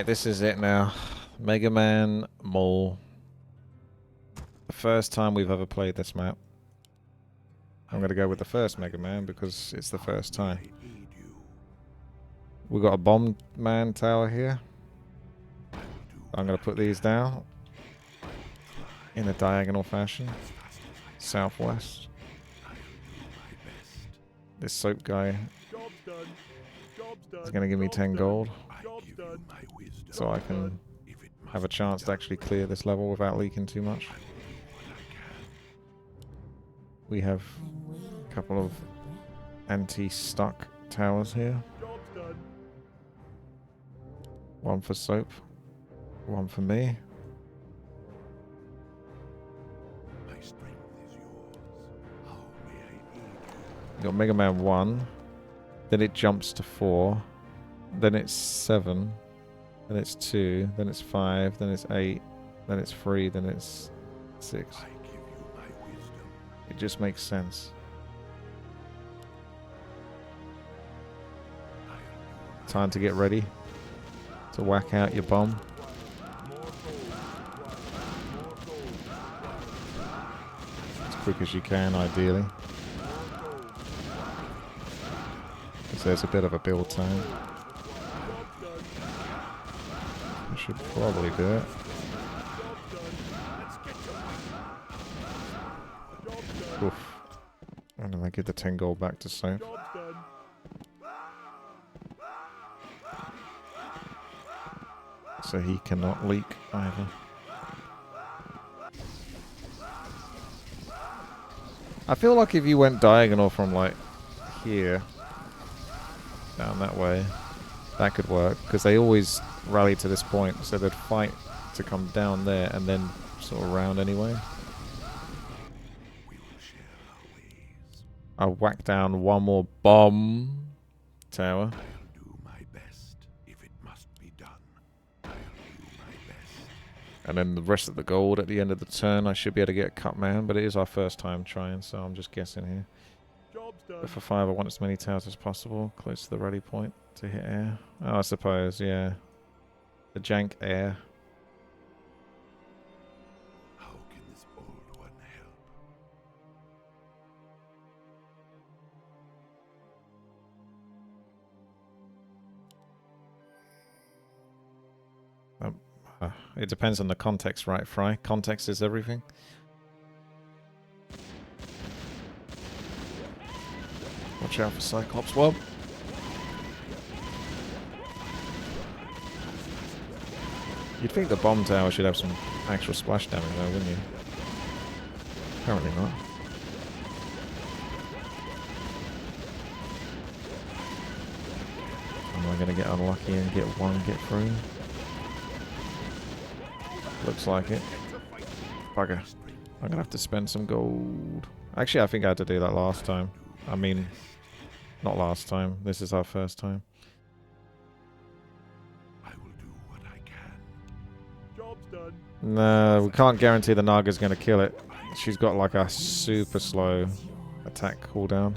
Alright, this is it now. Mega Man Maul. The first time we've ever played this map. I'm going to go with the first Mega Man because it's the first time. We've got a bomb man tower here. I'm going to put these down in a diagonal fashion. Southwest. This soap guy is going to give me 10 gold. So I can have a chance to actually clear this level without leaking too much. We have a couple of anti-stuck towers here. One for soap. One for me. You got Mega Man 1. Then it jumps to 4. Then it's 7. Then it's 2. Then it's 5. Then it's 8. Then it's 3. Then it's 6. It just makes sense. Time to get ready to whack out your bomb. As quick as you can, ideally. Because there's a bit of a build time. I should probably do it. Oof. And then I give the 10 gold back to Soap. So he cannot leak either. I feel like if you went diagonal from like here down that way, that could work, because they always rally to this point, so they'd fight to come down there and then sort of round anyway. I'll whack down one more bomb tower. And then the rest of the gold at the end of the turn, I should be able to get a cut man, but it is our first time trying, so I'm just guessing here. But for 5, I want as many towers as possible, close to the ready point to hit air. Oh, I suppose, yeah. The jank air. How can this old one help? It depends on the context, right, Fry? Context is everything. Watch out for Cyclops Web. You'd think the bomb tower should have some actual splash damage though, wouldn't you? Apparently not. Am I going to get unlucky and get through? Looks like it. Bugger. I'm going to have to spend some gold. Actually, I think I had to do that last time. I mean, not last time. This is our first time. I will do what I can. Job's done. No, we can't guarantee the Naga's going to kill it. She's got like a super slow attack cooldown.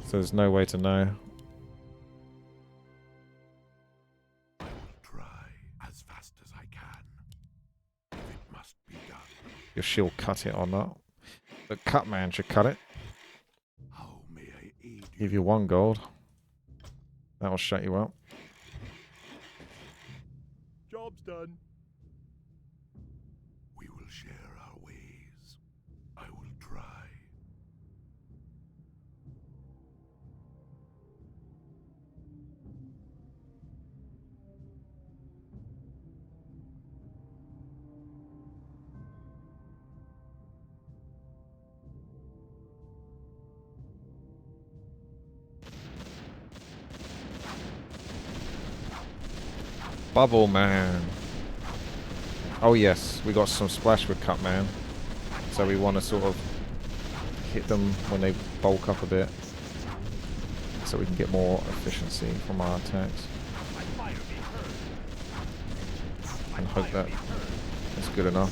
So there's no way to know. If she'll cut it or not. The cut man should cut it. How may I aid you? Give you 1 gold. That will shut you up. Job's done. We will share our ways. I will try. Bubble Man. Oh yes, we got some splash with Cut Man. So we want to sort of hit them when they bulk up a bit. So we can get more efficiency from our attacks. And hope that is good enough.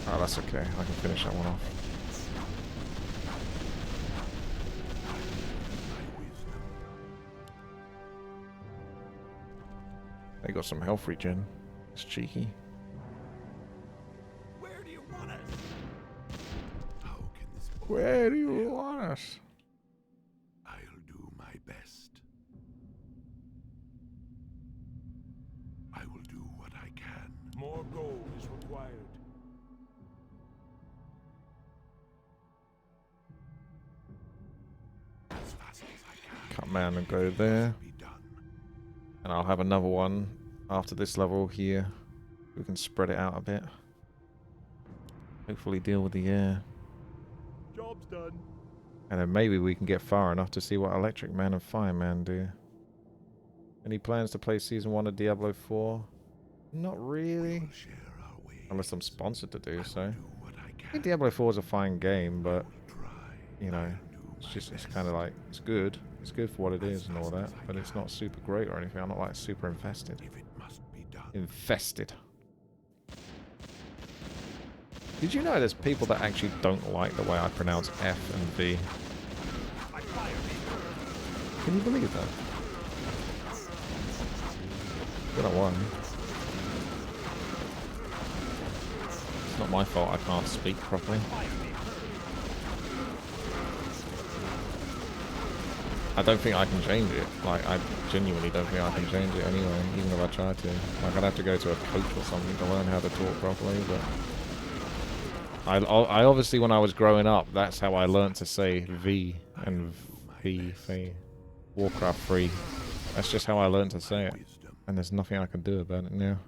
Oh, that's okay. I can finish that one off. They got some health regen. It's cheeky. Where do you want us? How can this boy Where do you want us? I'll do my best. I will do what I can. More gold is required. As fast as I can. Cut man and go there. Be done. And I'll have another one after this level here. We can spread it out a bit. Hopefully deal with the air. Job's done. And then maybe we can get far enough to see what Electric Man and Fireman do. Any plans to play Season 1 of Diablo 4? Not really. We'll share our ways. Unless I'm sponsored to do so. Do what I I can. think Diablo 4 is a fine game, but, Try. you know, I'll do it's my just, it's best. kind of like, it's good. It's good for what it is and all that, but it's not super great or anything. I'm not like super infested. If it must be done. Infested. Did you know there's people that actually don't like the way I pronounce F and V? Can you believe that? I don't know why. It's not my fault I can't speak properly. I don't think I can change it. Like, I genuinely don't think I can change it anyway, even if I try to. Like, I'd have to go to a coach or something to learn how to talk properly, but... I obviously, when I was growing up, that's how I learned to say V and V, Warcraft 3. That's just how I learned to say it. And there's nothing I can do about it now.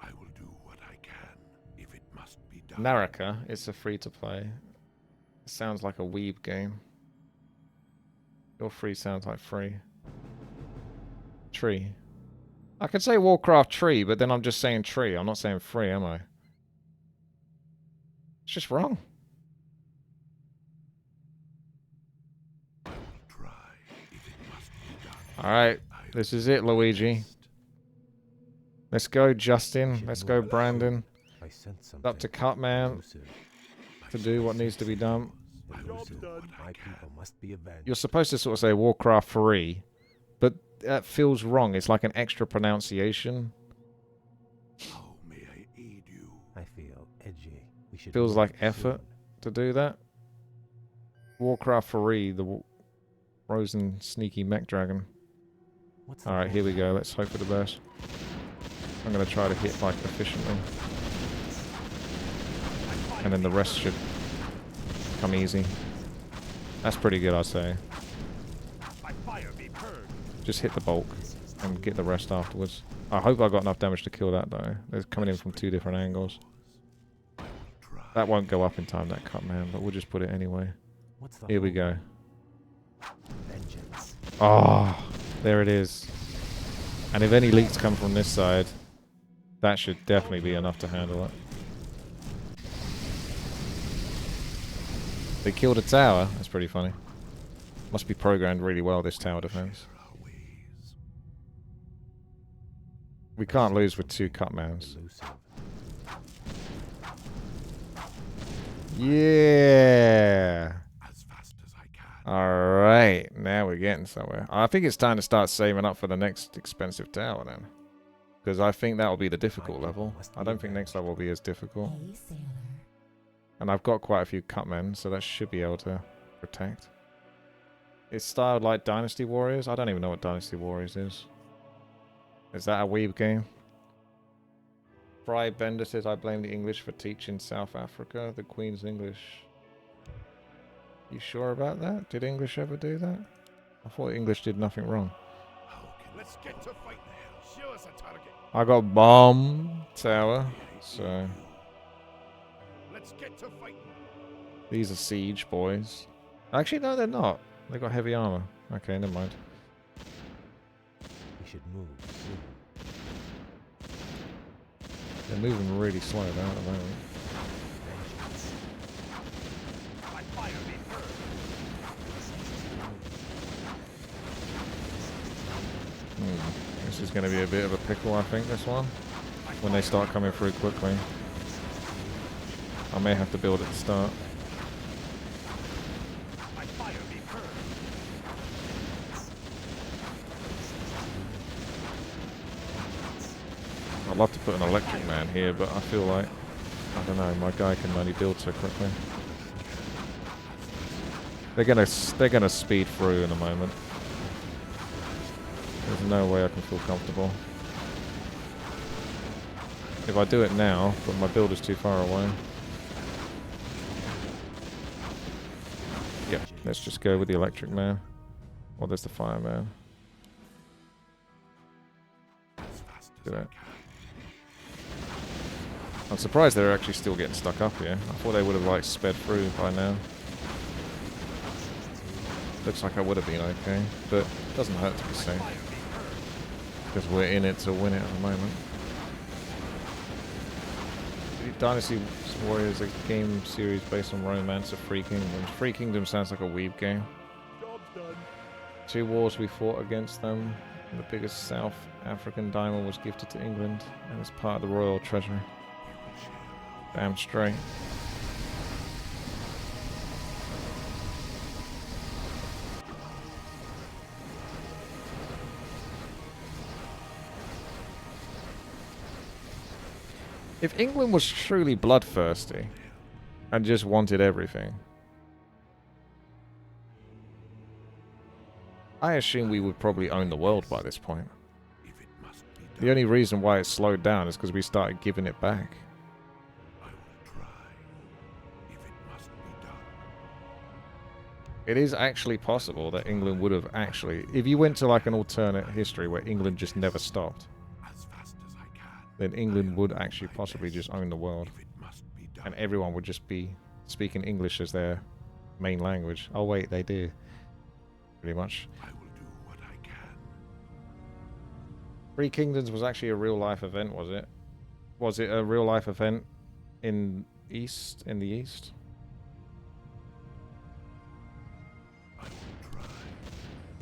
I will do what I can if it must be done. Naraka, it's a free-to-play. It sounds like a weeb game. Your free sounds like free. Tree. I could say Warcraft tree, but then I'm just saying tree. I'm not saying free, am I? It's just wrong. Try if it must be done. Alright, this is it, Luigi. Let's go, Justin. Let's go, Brandon. I sense It's something up to Cutman elusive. to do what needs to be done. Elusive. what I My can. people must be avenged. You're supposed to sort of say Warcraft 3, but that feels wrong. It's like an extra pronunciation. How may I aid you? I feel edgy. We should Feels move like soon. effort to do that. Warcraft 3, the frozen sneaky mech dragon. What's the Alright, here we problem? go. Let's hope for the best. I'm going to try to hit like efficiently. And then the rest should come easy. That's pretty good, I'd say. My fire be purged. Just hit the bulk and get the rest afterwards. I hope I got enough damage to kill that though. They're coming in from 2 different angles. Try. That won't go up in time, that cut man, but we'll just put it anyway. What's the Here we hold? go. Vengeance. Oh, there it is. And if any leaks come from this side, that should definitely be enough to handle it. They killed a tower. That's pretty funny. Must be programmed really well, this tower defense. Our ways. We can't lose with 2 cutmans. Elusive. Yeah! As fast as I can. Alright, now we're getting somewhere. I think it's time to start saving up for the next expensive tower then. Because I think that'll be the difficult level. I don't think next level will be as difficult. Hey, sailor. And I've got quite a few cutmen, so that should be able to protect. It's styled like Dynasty Warriors. I don't even know what Dynasty Warriors is. Is that a weeb game? Fry Bender says, I blame the English for teaching South Africa. The Queen's English. You sure about that? Did English ever do that? I thought English did nothing wrong. How can Let's get to fighting. Show us a target. I got bomb tower, so Let's get to fighting. these are siege boys. Actually, no, they're not. They got heavy armor. Okay, never mind. We should move soon. They're moving really slow now at the moment. Vengeance. My fire be purged. This is going to be a bit of a pickle, I think, this one. When they start coming through quickly. I may have to build at the start. My fire be purged. I'd love to put an electric man here, but I feel like, I don't know, my guy can only build so quickly. They're gonna speed through in a moment. There's no way I can feel comfortable. If I do it now, but my build is too far away. Yeah, let's just go with the electric man. Or there's the fireman. Do it. I'm surprised they're actually still getting stuck up here. I thought they would have like sped through by now. Looks like I would have been okay, but it doesn't hurt to be safe. Because we're in it to win it at the moment. Dynasty Warriors, a game series based on romance of Free Kingdoms. Free Kingdom sounds like a weeb game. 2 wars we fought against them. The biggest South African diamond was gifted to England and is part of the royal treasury. Damn straight. If England was truly bloodthirsty and just wanted everything, I assume we would probably own the world by this point. The only reason why it slowed down is because we started giving it back. It is actually possible that England would have actually... If you went to like an alternate history where England just never stopped, then England would actually possibly just own the world. And everyone would just be speaking English as their main language. Oh wait, they do. Pretty much. I will do what I can. Three Kingdoms was actually a real life event, was it? Was it a real life event in the East?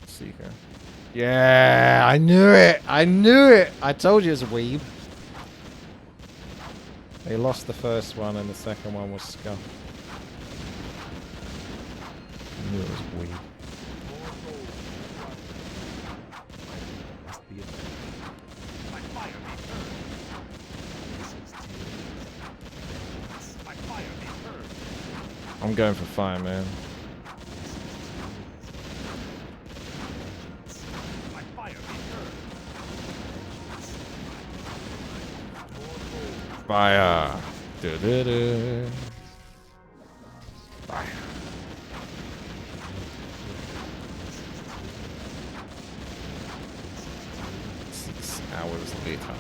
Seeker. Yeah, I knew it! I knew it! I told you it was a weeb. They lost the first one and the second one was scuffed. I knew it was weeb. I'm going for fire, man. Fire. Fire. 6 hours later.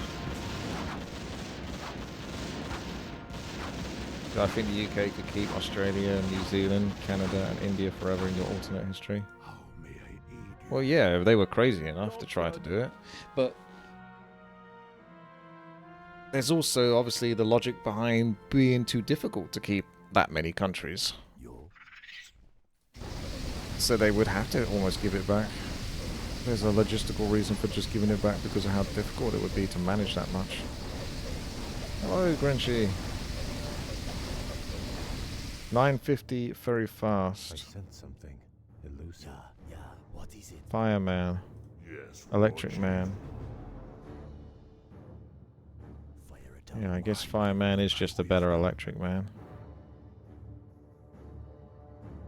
So I think the UK could keep Australia, New Zealand, Canada and India forever in your alternate history. How may I aid you? Well, yeah, if they were crazy enough to try to do it. But there's also obviously the logic behind being too difficult to keep that many countries. So they would have to almost give it back. There's a logistical reason for just giving it back because of how difficult it would be to manage that much. Hello, Grinchy. 950 very fast. I sense something elusive. Yeah, what is it? Fireman. Yes, Electric Lord. Man. Fire it up. Yeah, I guess Fireman is just a better Electric Man.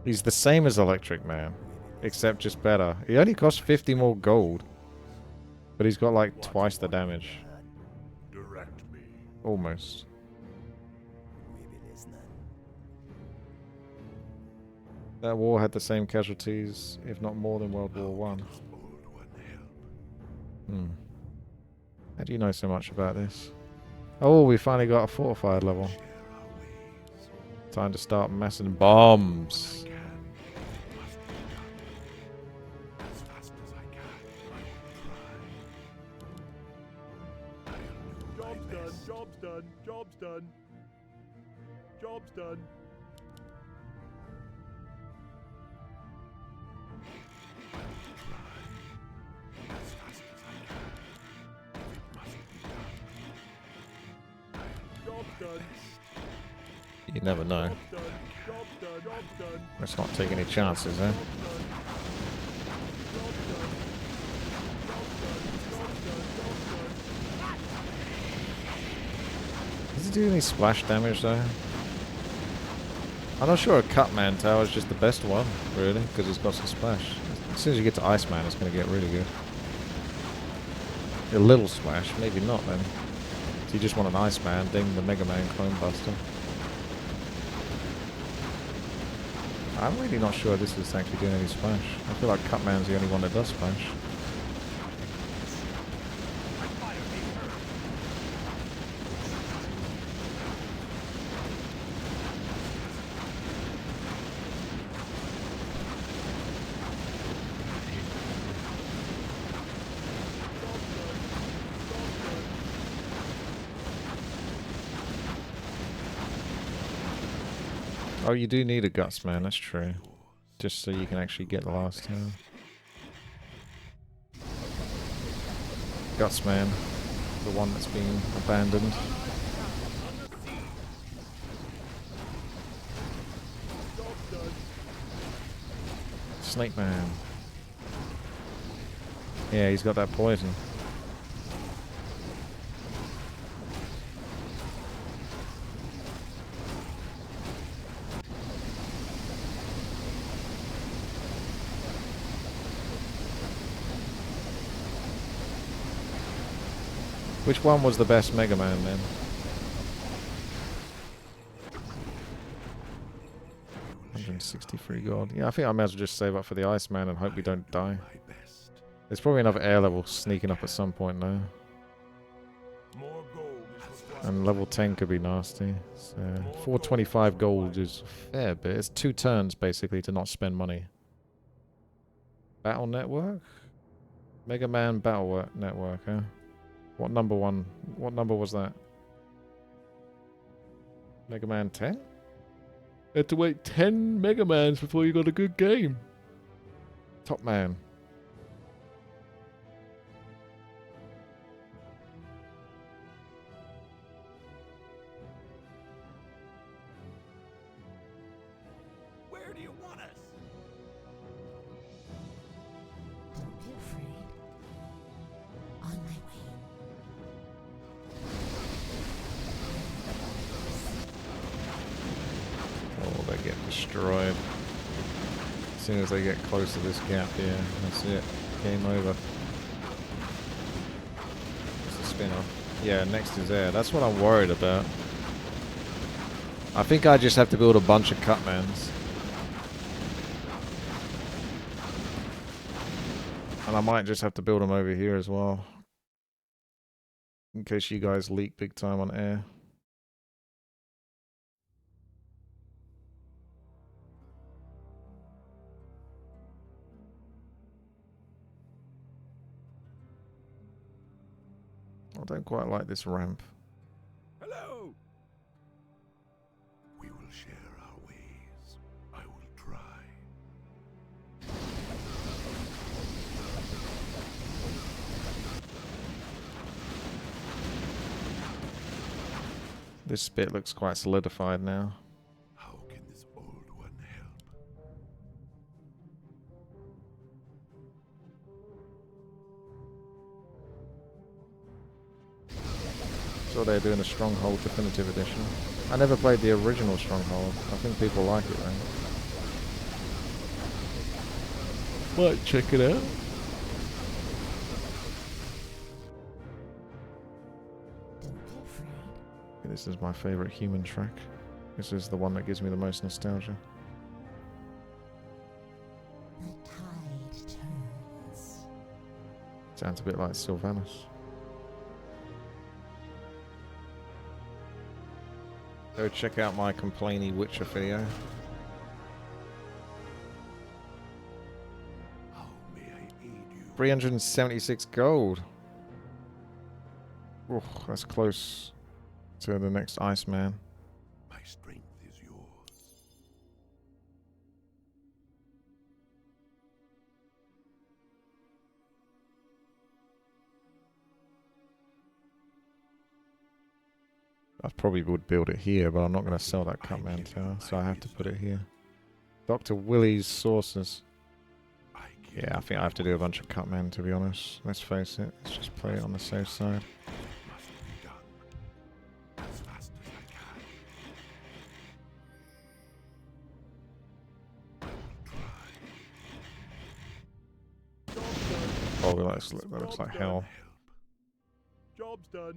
He's the same as Electric Man, except just better. He only costs 50 more gold, but he's got like twice the damage. Direct me. Almost. We will listen. That war had the same casualties, if not more than World War One. Does old one help? How do you know so much about this? Oh, we finally got a fortified level. Share our ways. Time to start massing bombs. Can. It must be done. As fast as I can. I will try. Job's done, job's done. Job's done. As fast as I can. It must be done. Job's done. You never know. Job's done. Job's done. Job's done. Let's not take any chances, eh? he do any splash damage though? I'm not sure a Cutman Tower is just the best one, really, because it's got some splash. As soon as you get to Iceman, it's going to get really good. A little splash, maybe not then. If you just want an Iceman, ding the Mega Man Clone Buster. I'm really not sure this is actually doing any splash. I feel like Cutman's the only one that does splash. Oh, you do need a Guts Man, that's true. Just so you can actually get the last tower. Guts Man, the one that's been abandoned. Snake Man. Yeah, he's got that poison. Which one was the best Mega Man then? $163 gold. Yeah, I think I might as well just save up for the Iceman and hope we don't die. There's probably another air level sneaking up at some point now. And level 10 could be nasty. So 425 gold is a fair bit. It's 2 turns basically to not spend money. Battle Network? Mega Man Battle Network, huh? What number one? What number was that? Mega Man 10? You had to wait 10 Mega Mans before you got a good game. Top Man. Where do you want us? Don't be afraid. On my way. Oh, they get destroyed. As soon as they get close to this gap here, that's it. Game over. It's a spin-off. Yeah, next is air. That's what I'm worried about. I think I just have to build a bunch of Cutmans. And I might just have to build them over here as well. In case you guys leak big time on air. I don't quite like this ramp. Hello. We will share our ways. I will try. This bit looks quite solidified now. How can this old one help? So they're doing a Stronghold Definitive Edition. I never played the original Stronghold. I think people like it though. Might check it out. This is my favorite human track. This is the one that gives me the most nostalgia. The tide turns. Sounds a bit like Sylvanas. Go check out my complainy Witcher video. How may I aid you? 376 gold. Oh, that's close to the next Iceman. My strength is yours. I probably would build it here, but I'm not going to sell that Cutman Tower, so I have to put it here. Dr. Willie's Sources. Yeah, I think I have to do a bunch of Cutman, to be honest. Let's face it. Let's just play it on the safe side. Must be done as fast as Oh, that looks like hell. Job's done.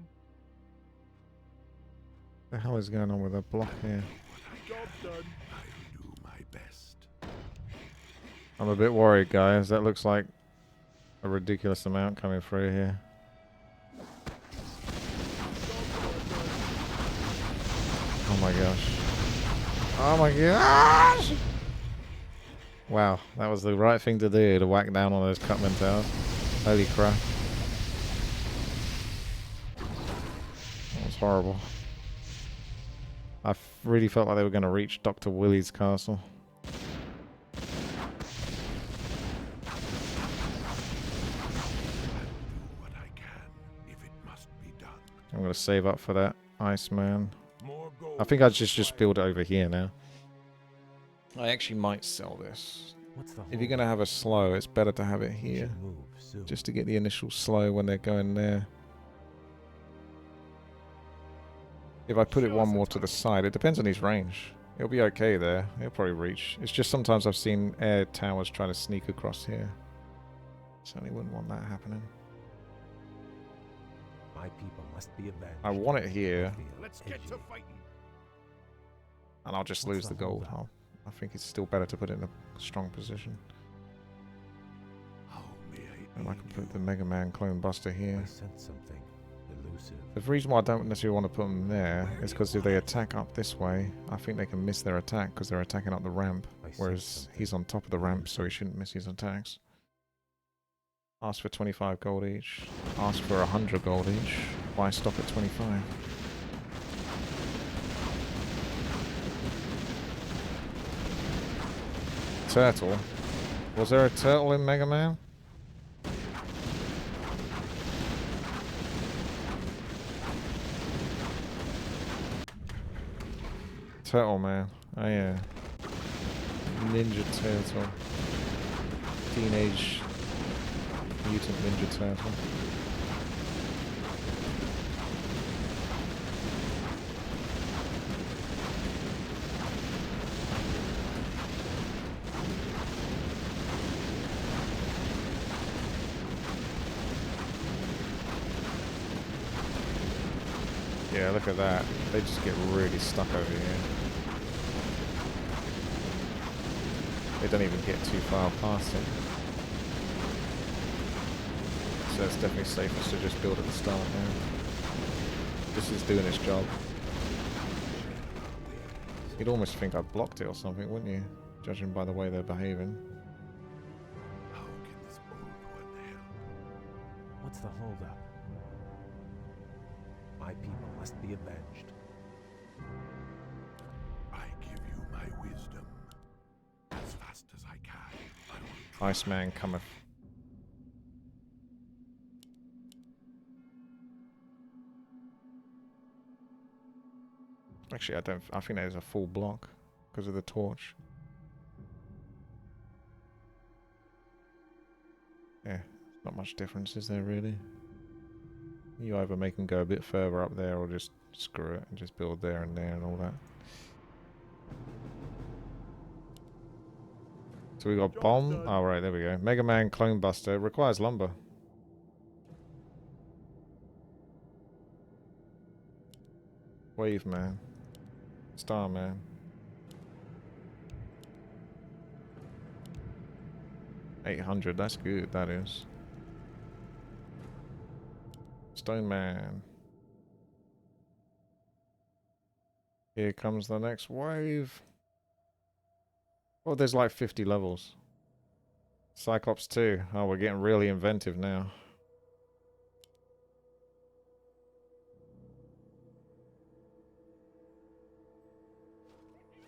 The hell is going on with the block here? Job's done. I'll do my best. I'm a bit worried, guys. That looks like a ridiculous amount coming through here. Oh my gosh. Oh my gosh! Wow, that was the right thing to do, to whack down on those Cutman towers. Holy crap. That was horrible. I really felt like they were going to reach Dr. Willie's castle. What I can, if it must be done. I'm going to save up for that Iceman. More gold. I think I'd just build it over here now. I actually might sell this. What's the If you're going to have a slow, it's better to have it We here. should move soon. Just to get the initial slow when they're going there. If I put it one more to the side, it depends on his range. It'll be okay there. He'll probably reach. It's just sometimes I've seen air towers trying to sneak across here. Certainly wouldn't want that happening. My people must be avenged. I want it here, Let's get to fighting. and I'll just What's lose the the gold. holdup? I think it's still better to put it in a strong position. How may I And I aid can you? put the Mega Man Clone Buster here. I sense something elusive. The reason why I don't necessarily want to put them there is because if they attack up this way, I think they can miss their attack because they're attacking up the ramp. I sense Whereas something he's on top of the ramp, so he shouldn't miss his attacks. Ask for 25 gold each. Ask for 100 gold each. Why stop at 25? Turtle. Was there a turtle in Mega Man? Turtle Man. Oh yeah. Ninja Turtle. Teenage Mutant Ninja Turtle. Yeah, look at that. They just get really stuck over here. They don't even get too far past it. So it's definitely safest to just build at the start now. This is doing its job. You'd almost think I blocked it or something, wouldn't you? Judging by the way they're behaving. How can this old one help? What's the holdup? My people must be avenged. I give you my wisdom. As fast as I can, I will Iceman cometh. Actually, I think that is a full block because of the torch. Yeah, not much difference, is there really? You either make them go a bit further up there or just screw it and just build there and all that. So we got bomb. Oh, right, there we go. Mega Man Clone Buster requires lumber. Wave Man. Star Man. $800, that's good, that is. Stone Man. Here comes the next wave. Oh, there's like 50 levels. Cyclops 2. Oh, we're getting really inventive now.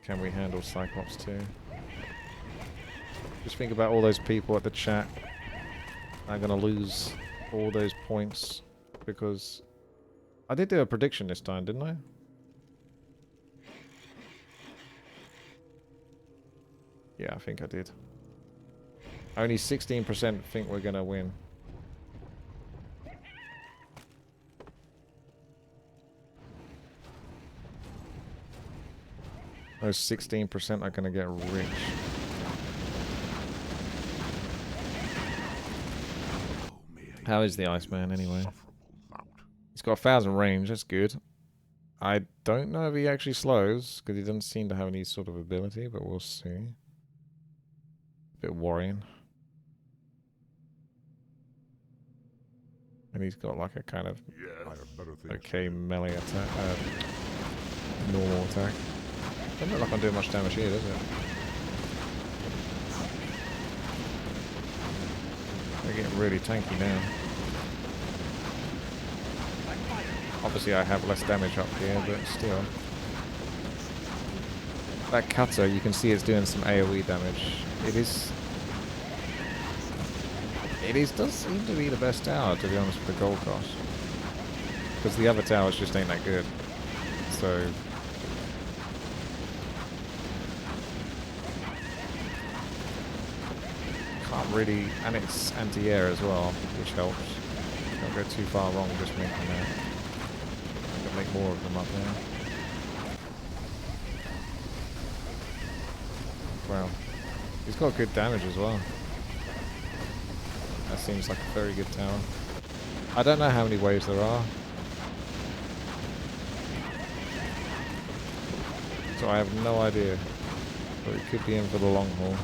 Can we handle Cyclops 2? Just think about all those people at the chat are going to lose all those points because I did do a prediction this time, didn't I? Yeah, I think I did. Only 16% think we're going to win. Those 16% are going to get rich. How How is the Iceman anyway? Insufferable lout. He's got 1,000 range, that's good. I don't know if he actually slows, because he doesn't seem to have any sort of ability, but we'll see. Bit worrying. And he's got like a kind of I have better things okay to do. melee attack, normal attack. Doesn't look like I'm doing much damage here, does it? They're getting really tanky now. Obviously I have less damage up here, but still. That cutter, you can see it's doing some AoE damage. Does seem to be the best tower, to be honest, with the gold cost. Because the other towers just ain't that good. So... can't really... and it's anti-air as well, which helps. Don't go too far wrong just making that. I can make more of them up there. Wow. He's got good damage as well. That seems like a very good tower. I don't know how many waves there are. So I have no idea. But we could be in for the long haul.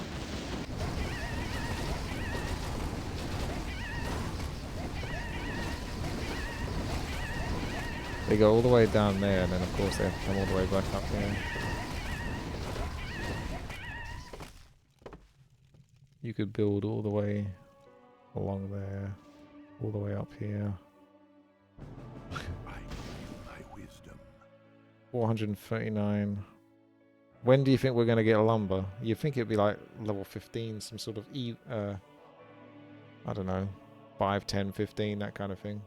They go all the way down there, and then of course they have to come all the way back up here. You could build all the way along there, all the way up here. I give you my wisdom. 439. When do you think we're going to get lumber? You think it'd be like level 15, some sort of I don't know, 5, 10, 15, that kind of thing.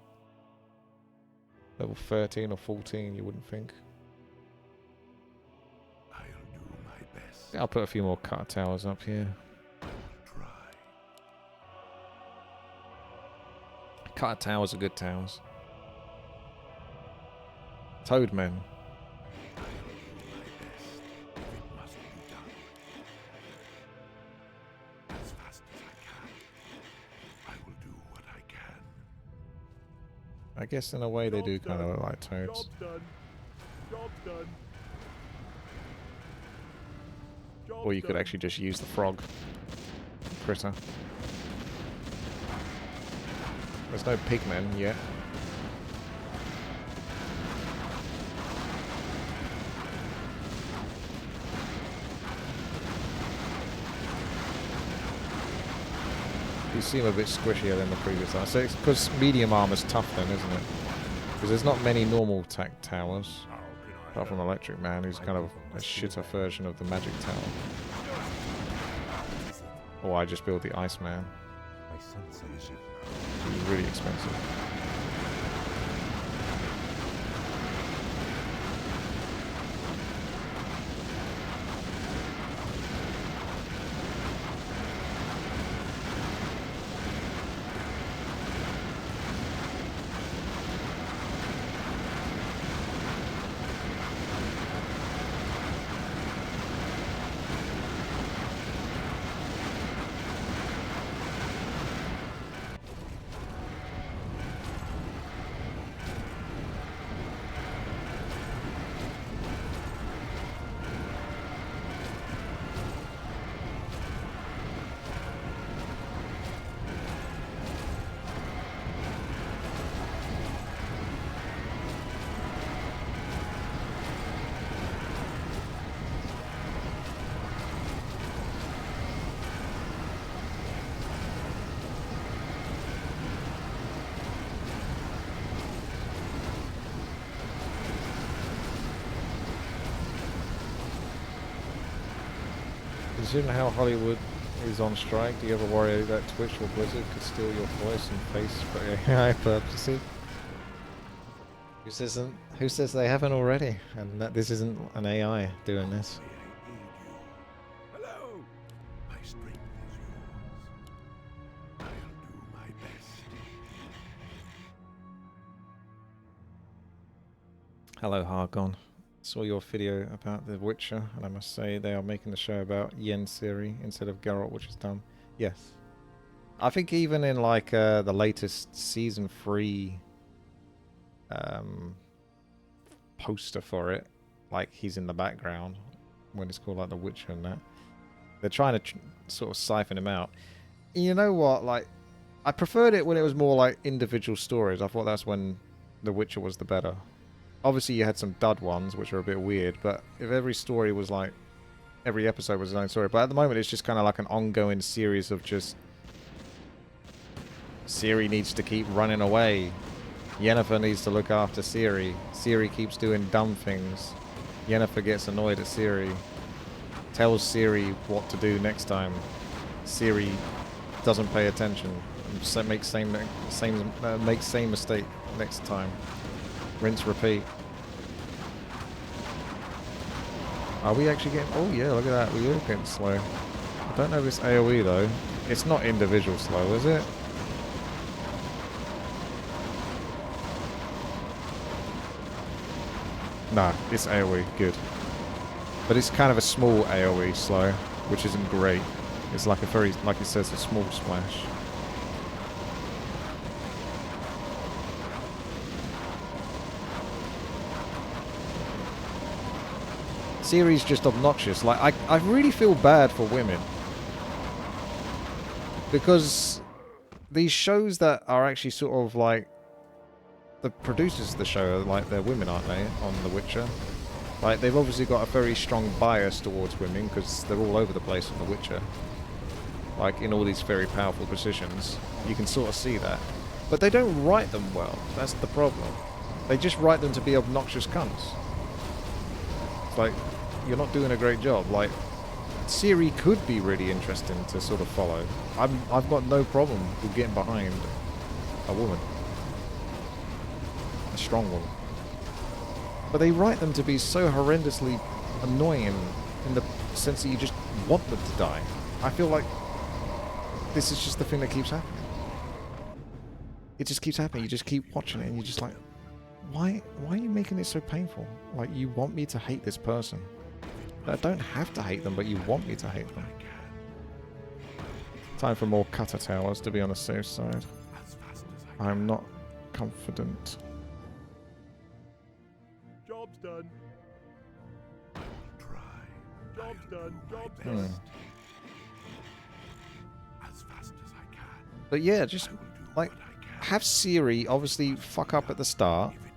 Level 13 or 14, you wouldn't think. I'll do my best. I'll put a few more cut towers up here. I'll try. Cut towers are good towers. Toadmen. I'll do my best. If it must be done. As fast as I can. I will do what I can. I guess in a way they do Job's kind of done. look like toads. Job's done. Job's done. Job's Or you could done. actually just use the frog critter. There's no pigmen yet. You seem a bit squishier than the previous one. So it's because medium armor's tough then, isn't it? Because there's not many normal towers. How can I Apart from Electric Man, who's kind of a shitter version of the Magic Tower. Or I just build the Iceman. My sense is it. Which is really expensive. Considering how Hollywood is on strike, do you ever worry that Twitch or Blizzard could steal your voice and face for AI purposes? Who says they haven't already? And that this isn't an AI doing this. May I aid you? Hello. My strength is yours. I'll do my best. Hello, Hargon. Saw your video about The Witcher, and I must say they are making the show about Yen Siri instead of Geralt, which is dumb. Yes. I think even in like the latest season 3 poster for it, like he's in the background when it's called like The Witcher and that. They're trying to sort of siphon him out. You know what? Like, I preferred it when it was more like individual stories. I thought that's when The Witcher was the better. Obviously, you had some dud ones, which are a bit weird, but if every story was like, every episode was its own story. But at the moment, it's just kind of like an ongoing series of just Ciri needs to keep running away. Yennefer needs to look after Ciri. Ciri keeps doing dumb things. Yennefer gets annoyed at Ciri. Tells Ciri what to do next time. Ciri doesn't pay attention. So makes same mistake next time. Rinse, repeat. Are we actually getting... Oh yeah, look at that. We are getting slow. I don't know if it's AoE though. It's not individual slow, is it? Nah, it's AoE. Good. But it's kind of a small AoE slow, which isn't great. It's like a very, like it says, a small splash. Ciri's just obnoxious. Like, I really feel bad for women. Because these shows that are actually sort of like... The producers of the show are like, they're women, aren't they, on The Witcher? Like, they've obviously got a very strong bias towards women because they're all over the place on The Witcher. Like, in all these very powerful positions. You can sort of see that. But they don't write them well. That's the problem. They just write them to be obnoxious cunts. It's like, you're not doing a great job. Like, Ciri could be really interesting to sort of follow. I've got no problem with getting behind a woman. A strong woman. But they write them to be so horrendously annoying in the sense that you just want them to die. I feel like this is just the thing that keeps happening. It just keeps happening. You just keep watching it and you're just like, why are you making it so painful? Like, you want me to hate this person. I don't have to hate them, but you want me to hate them. Time for more cutter towers to be on the safe side. I'm not confident. Job's done. Try. Job's done. Job's My done. best. As fast as I can. But yeah, just, I will do like, what I can. have Ciri obviously fuck up at the start. If it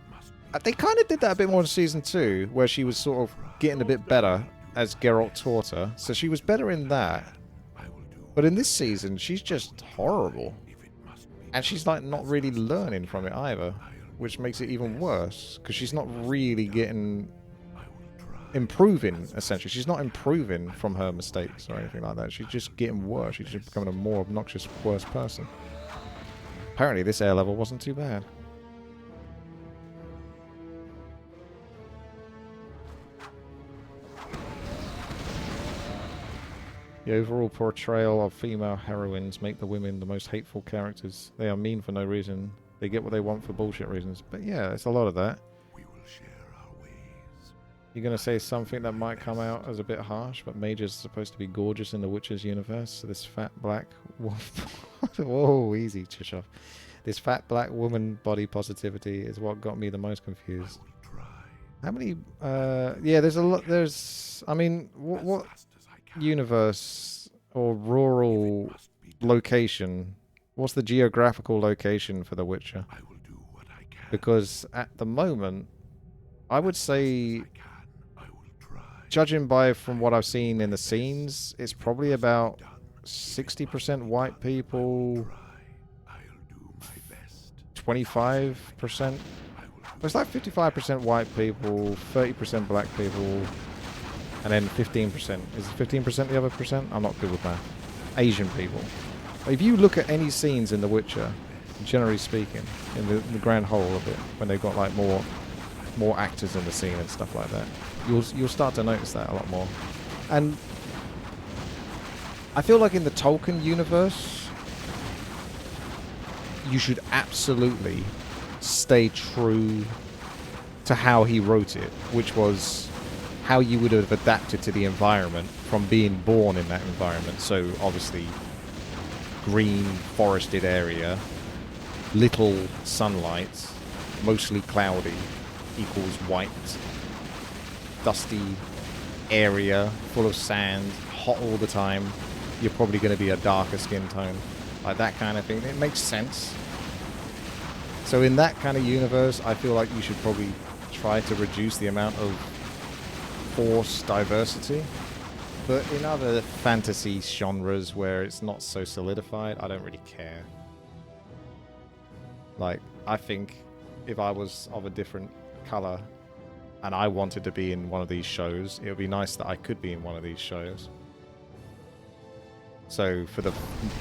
must They kind of did that a bit more in Season 2, where she was sort of getting a bit better as Geralt taught her. So she was better in that. I will do But in this season, she's just horrible. if it must be. And she's like not really learning from it either, which makes it even worse, because she's not really getting... I will try. improving, essentially. She's not improving from her mistakes or anything like that. She's just getting worse. She's just becoming a more obnoxious, worse person. Apparently this air level wasn't too bad. The overall portrayal of female heroines make the women the most hateful characters. They are mean for no reason. They get what they want for bullshit reasons. But yeah, it's a lot of that. We will share our ways. You're going to say something that might come out as a bit harsh, but mages are supposed to be gorgeous in the Witcher's universe. So this fat black... Whoa, easy, Chishoff. This fat black woman body positivity is what got me the most confused. I will try. How many... yeah, there's a lot... There's... I mean, what Fast as I can. universe or rural Must be done. location... What's the geographical location for The Witcher? I will do what I can. Because at the moment, I would say... I can. I will try. Judging by from what I've seen in the scenes, it's probably about 60% white people, Try. I'll do my best. 25%. I will do It's like 55% white people, 30% black people, and then 15%. Is 15% the other percent? I'm not good with math. Asian people. If you look at any scenes in The Witcher, generally speaking, in the grand whole of it, when they've got like more actors in the scene and stuff like that, you'll start to notice that a lot more. And I feel like in the Tolkien universe, you should absolutely stay true to how he wrote it, which was how you would have adapted to the environment from being born in that environment. So obviously green forested area, little sunlight, mostly cloudy, equals white, dusty area full of sand, hot all the time, you're probably going to be a darker skin tone. Like that kind of thing. It makes sense. So in that kind of universe, I feel like you should probably try to reduce the amount of forced diversity. But in other fantasy genres where it's not so solidified, I don't really care. Like, I think if I was of a different color and I wanted to be in one of these shows, it would be nice that I could be in one of these shows. So for the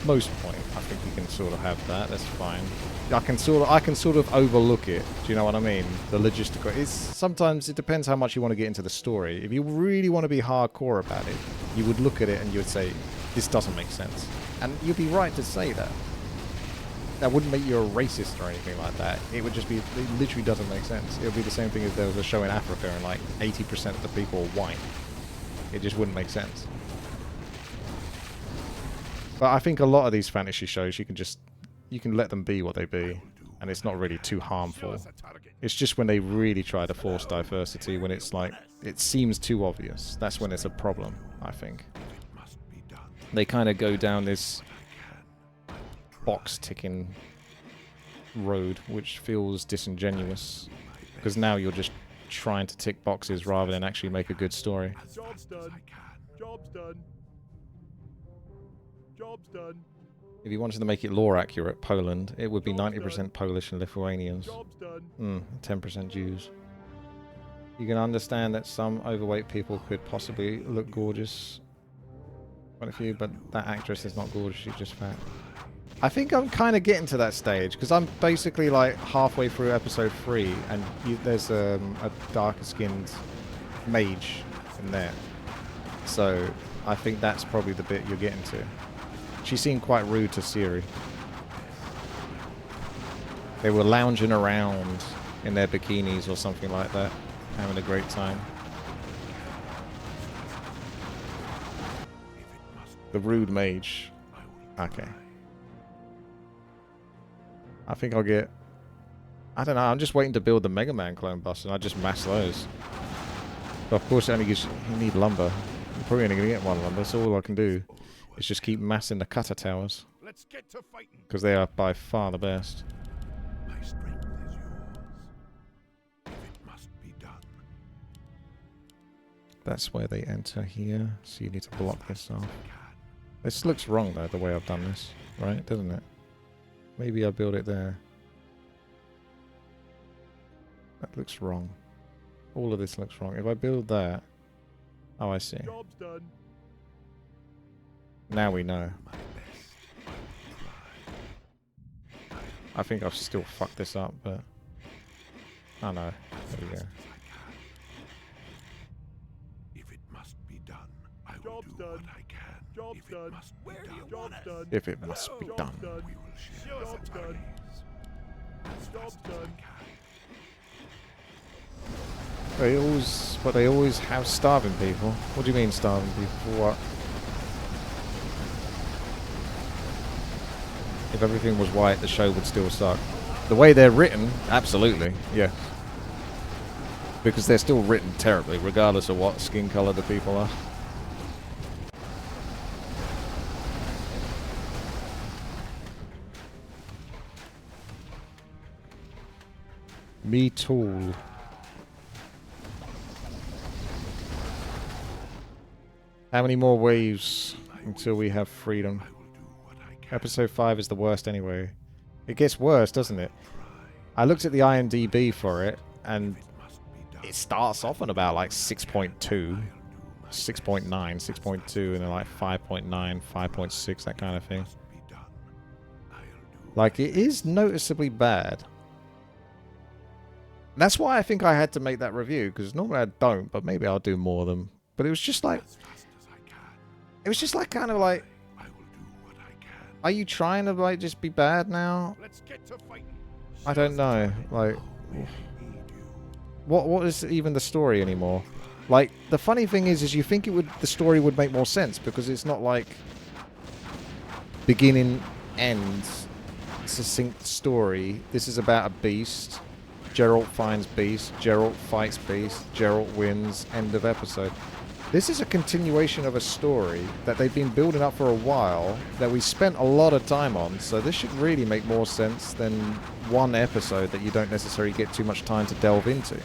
most point, I think you can sort of have that. That's fine. I can sort of overlook it. Do you know what I mean? The logistical. Sometimes it depends how much you want to get into the story. If you really want to be hardcore about it, you would look at it and you would say, "This doesn't make sense," and you'd be right to say that. That wouldn't make you a racist or anything like that. It would just be, it literally doesn't make sense. It would be the same thing if there was a show in Africa and like 80% of the people are white. It just wouldn't make sense. But I think a lot of these fantasy shows, you can let them be what they be, and it's not really too harmful. It's just when they really try to force diversity, when it's like, it seems too obvious. That's when it's a problem, I think. They kind of go down this box-ticking road, which feels disingenuous, because now you're just trying to tick boxes rather than actually make a good story. Job's done. Job's done. Job's done. If you wanted to make it lore accurate, Poland, it would be 90% Polish and Lithuanians. Job's done. 10% Jews. You can understand that some overweight people could possibly look gorgeous, quite a few, but that actress is not gorgeous, she's just fat. I think I'm kind of getting to that stage, because I'm basically like halfway through episode 3, and there's a darker skinned mage in there. So I think that's probably the bit you're getting to. She seemed quite rude to Ciri. They were lounging around in their bikinis or something like that, having a great time. The rude mage. Okay. I think I'll get... I don't know, I'm just waiting to build the Mega Man clone bus and I just mass those. But of course it only gives... You need lumber. I'm probably only going to get one lumber, so all I can do is just keep massing the cutter towers. Let's get to fighting. Because they are by far the best. My strength is yours. If it must be done. That's where they enter here, so you need to block this off. This looks wrong though, the way I've done this, right? Doesn't it? Maybe I'll build it there. That looks wrong. All of this looks wrong. If I build that... Oh, I see. Job's done. Now we know. I think I've still fucked this up, but... Oh no. There we go. If it must be done, I will Job's do done. what I can. Job's If it done. must be Where do you done, want us? Done. If it must be Job's done. done. we will share Job's the done. praise. Job's done. They always have starving people. What do you mean starving people? For what? If everything was white, the show would still suck. The way they're written, absolutely, yeah. Because they're still written terribly, regardless of what skin color the people are. Me tool. How many more waves until we have freedom? Episode 5 is the worst anyway. It gets worse, doesn't it? I looked at the IMDb for it, and it starts off on about like 6.2, 6.9, 6.2, and then like 5.9, 5.6, that kind of thing. Like, it is noticeably bad. That's why I think I had to make that review, because normally I don't, but maybe I'll do more of them. But it was just like... It was just like, kind of like... Are you trying to, like, just be bad now? Let's get to fighting. I don't know. Like... What is even the story anymore? Like, the funny thing is you think the story would make more sense, because it's not like... beginning, end, succinct story. This is about a beast. Geralt finds beast. Geralt fights beast. Geralt wins. End of episode. This is a continuation of a story that they've been building up for a while, that we spent a lot of time on, so this should really make more sense than one episode that you don't necessarily get too much time to delve into.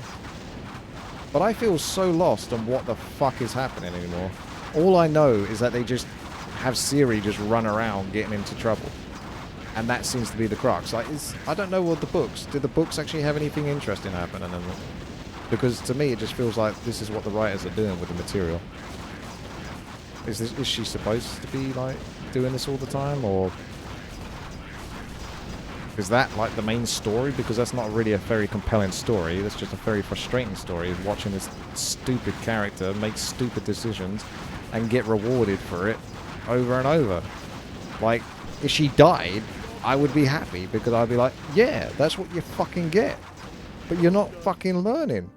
But I feel so lost on what the fuck is happening anymore. All I know is that they just have Ciri just run around getting into trouble. And that seems to be the crux. Like, I don't know what the books... Did the books actually have anything interesting happen in them? Because to me, it just feels like this is what the writers are doing with the material. Is she supposed to be, like, doing this all the time? Or is that, like, the main story? Because that's not really a very compelling story. That's just a very frustrating story, watching this stupid character make stupid decisions and get rewarded for it over and over. Like, if she died, I would be happy, because I'd be like, yeah, that's what you fucking get. But you're not fucking learning.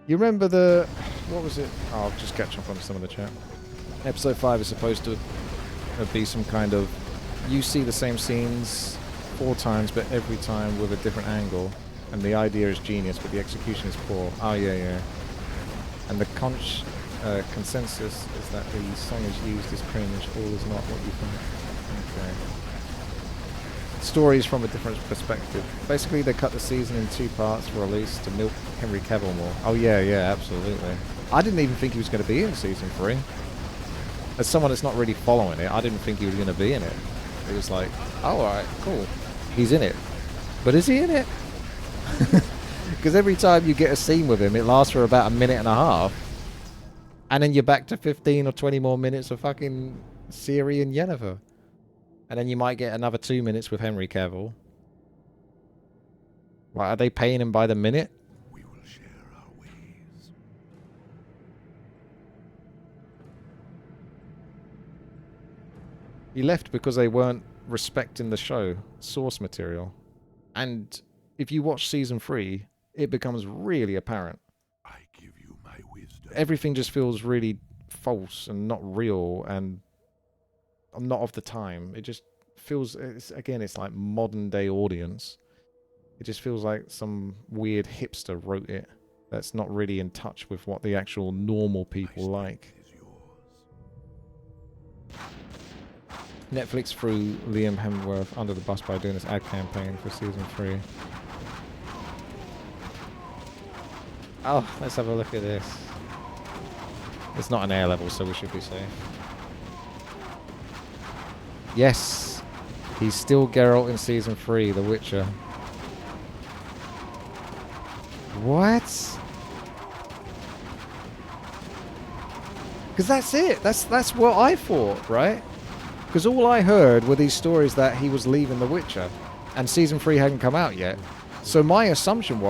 You remember the... What was it? Oh, I'll just catch up on some of the chat. Episode 5 is supposed to be some kind of... You see the same scenes 4 times, but every time with a different angle. And the idea is genius, but the execution is poor. Oh, yeah, yeah. And the consensus is that the song is used as cringe. All is not what you think. Okay. Stories from a different perspective. Basically, they cut the season in 2 parts for release to milk Henry Cavill more. Oh yeah, yeah, absolutely. I didn't even think he was going to be in season 3. As someone that's not really following it, I didn't think he was going to be in it. It was like, oh, alright, cool. He's in it. But is he in it? Because every time you get a scene with him, it lasts for about a minute and a half. And then you're back to 15 or 20 more minutes of fucking Ciri and Yennefer. And then you might get another 2 minutes with Henry Cavill. Like, are they paying him by the minute? We will share our ways. He left because they weren't respecting the show, source material. And if you watch season 3, it becomes really apparent. I give you my wisdom. Everything just feels really false and not real, and I'm not of the time. It just feels, it's like modern day audience. It just feels like some weird hipster wrote it that's not really in touch with what the actual normal people like. Is yours. Netflix threw Liam Hemsworth under the bus by doing this ad campaign for season 3. Oh, let's have a look at this. It's not an air level, so we should be safe. Yes, he's still Geralt in season 3, The Witcher. What? Because that's it. That's what I thought, right? Because all I heard were these stories that he was leaving The Witcher, and season 3 hadn't come out yet. So my assumption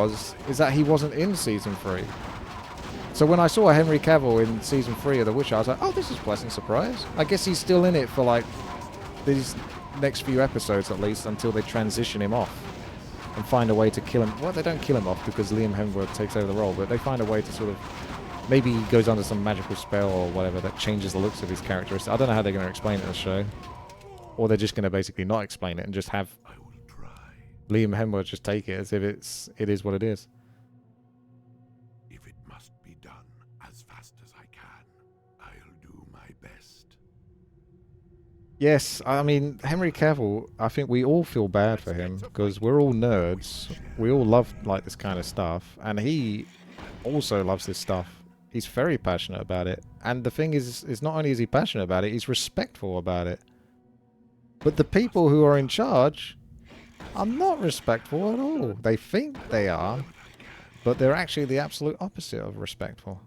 is that he wasn't in season 3. So when I saw Henry Cavill in season 3 of The Witcher, I was like, oh, this is a pleasant surprise. I guess he's still in it for like these next few episodes at least, until they transition him off and find a way to kill him. Well, they don't kill him off because Liam Hemsworth takes over the role, but they find a way to sort of, maybe he goes under some magical spell or whatever that changes the looks of his characteristics. I don't know how they're going to explain it in the show. Or they're just going to basically not explain it and just have I will try. Liam Hemsworth just take it as if it is what it is. If it must be done as fast as I can, I'll do my best. Yes, I mean, Henry Cavill, I think we all feel bad for him because we're all nerds. We all love like this kind of stuff, and he also loves this stuff. He's very passionate about it. And the thing is not only is he passionate about it, he's respectful about it. But the people who are in charge are not respectful at all. They think they are, but they're actually the absolute opposite of respectful.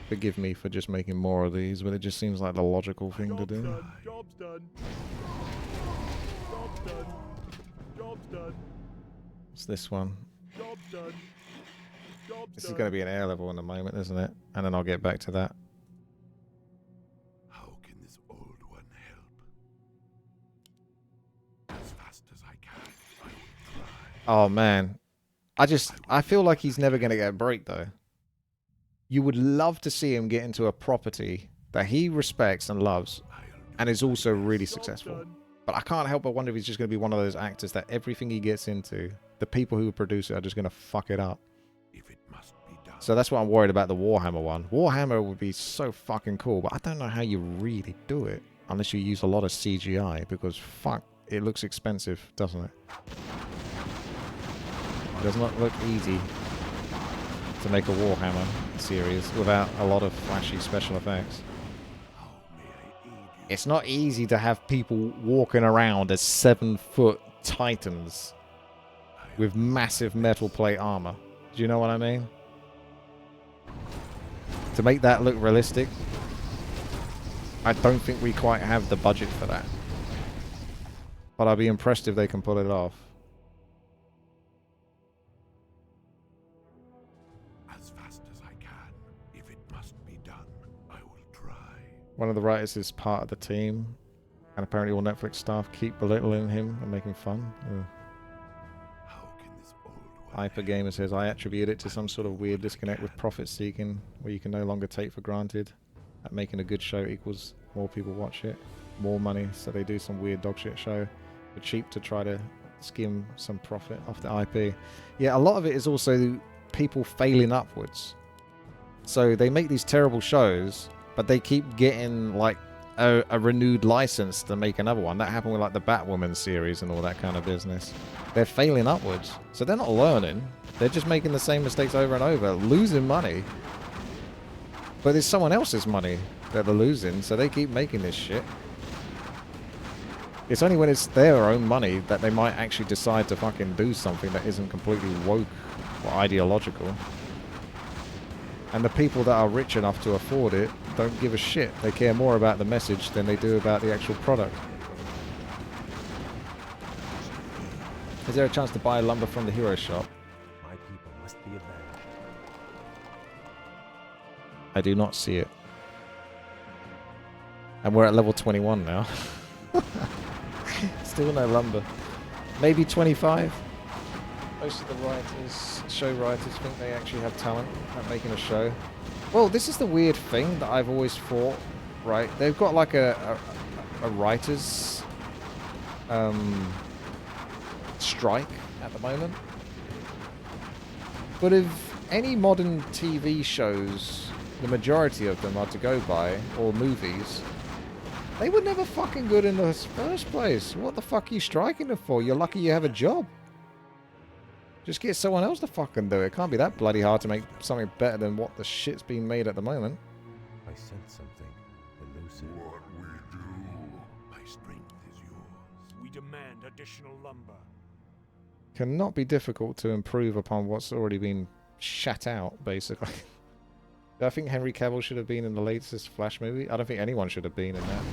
Forgive me for just making more of these, but it just seems like the logical thing to do. Job's done. Job's done. Job's done. What's this one? Job's done. Job's This is done. going to be an air level in a moment, isn't it? And then I'll get back to that. How can this old one help? As fast as I can, I will try. Oh, man. I feel like he's never going to get a break, though. You would love to see him get into a property that he respects and loves I'll do and is also really Job's successful. done. But I can't help but wonder if he's just going to be one of those actors that everything he gets into, the people who produce it are just going to fuck it up. if it must be done. So that's what I'm worried about the Warhammer one. Warhammer would be so fucking cool, but I don't know how you really do it unless you use a lot of CGI, because fuck, it looks expensive, doesn't it? It does not look easy to make a Warhammer series without a lot of flashy special effects. How may I aid you? It's not easy to have people walking around as 7-foot titans with massive metal plate armor. Do you know what I mean? To make that look realistic, I don't think we quite have the budget for that. But I'd be impressed if they can pull it off. As fast as I can. If it must be done, I will try. One of the writers is part of the team, and apparently all Netflix staff keep belittling him and making fun. Ugh. How can this old one Hypergamer says, I attribute it to some sort of weird disconnect with profit seeking, where you can no longer take for granted that making a good show equals more people watch it, more money, so they do some weird dogshit show for cheap to try to skim some profit off the IP. Yeah, a lot of it is also people failing upwards. So they make these terrible shows, but they keep getting like a renewed license to make another one. That happened with like the Batwoman series and all that kind of business. They're failing upwards, so they're not learning. They're just making the same mistakes over and over, losing money. But it's someone else's money that they're losing, so they keep making this shit. It's only when it's their own money that they might actually decide to fucking do something that isn't completely woke or ideological. And the people that are rich enough to afford it don't give a shit. They care more about the message than they do about the actual product. Is there a chance to buy lumber from the hero shop? My people must be avenged. I do not see it. And we're at level 21 now. Still no lumber. Maybe 25? Most of the writers, show writers, think they actually have talent at making a show. Well, this is the weird thing that I've always thought, right? They've got like a writers strike at the moment. But if any modern TV shows, the majority of them are to go by, or movies, they were never fucking good in the first place. What the fuck are you striking them for? You're lucky you have a job. Just get someone else to fucking do it. It can't be that bloody hard to make something better than what the shit's being made at the moment. I sense something elusive. What we do, my strength is yours. We demand additional lumber. Cannot be difficult to improve upon what's already been shat out, basically. Do I think Henry Cavill should have been in the latest Flash movie? I don't think anyone should have been in that.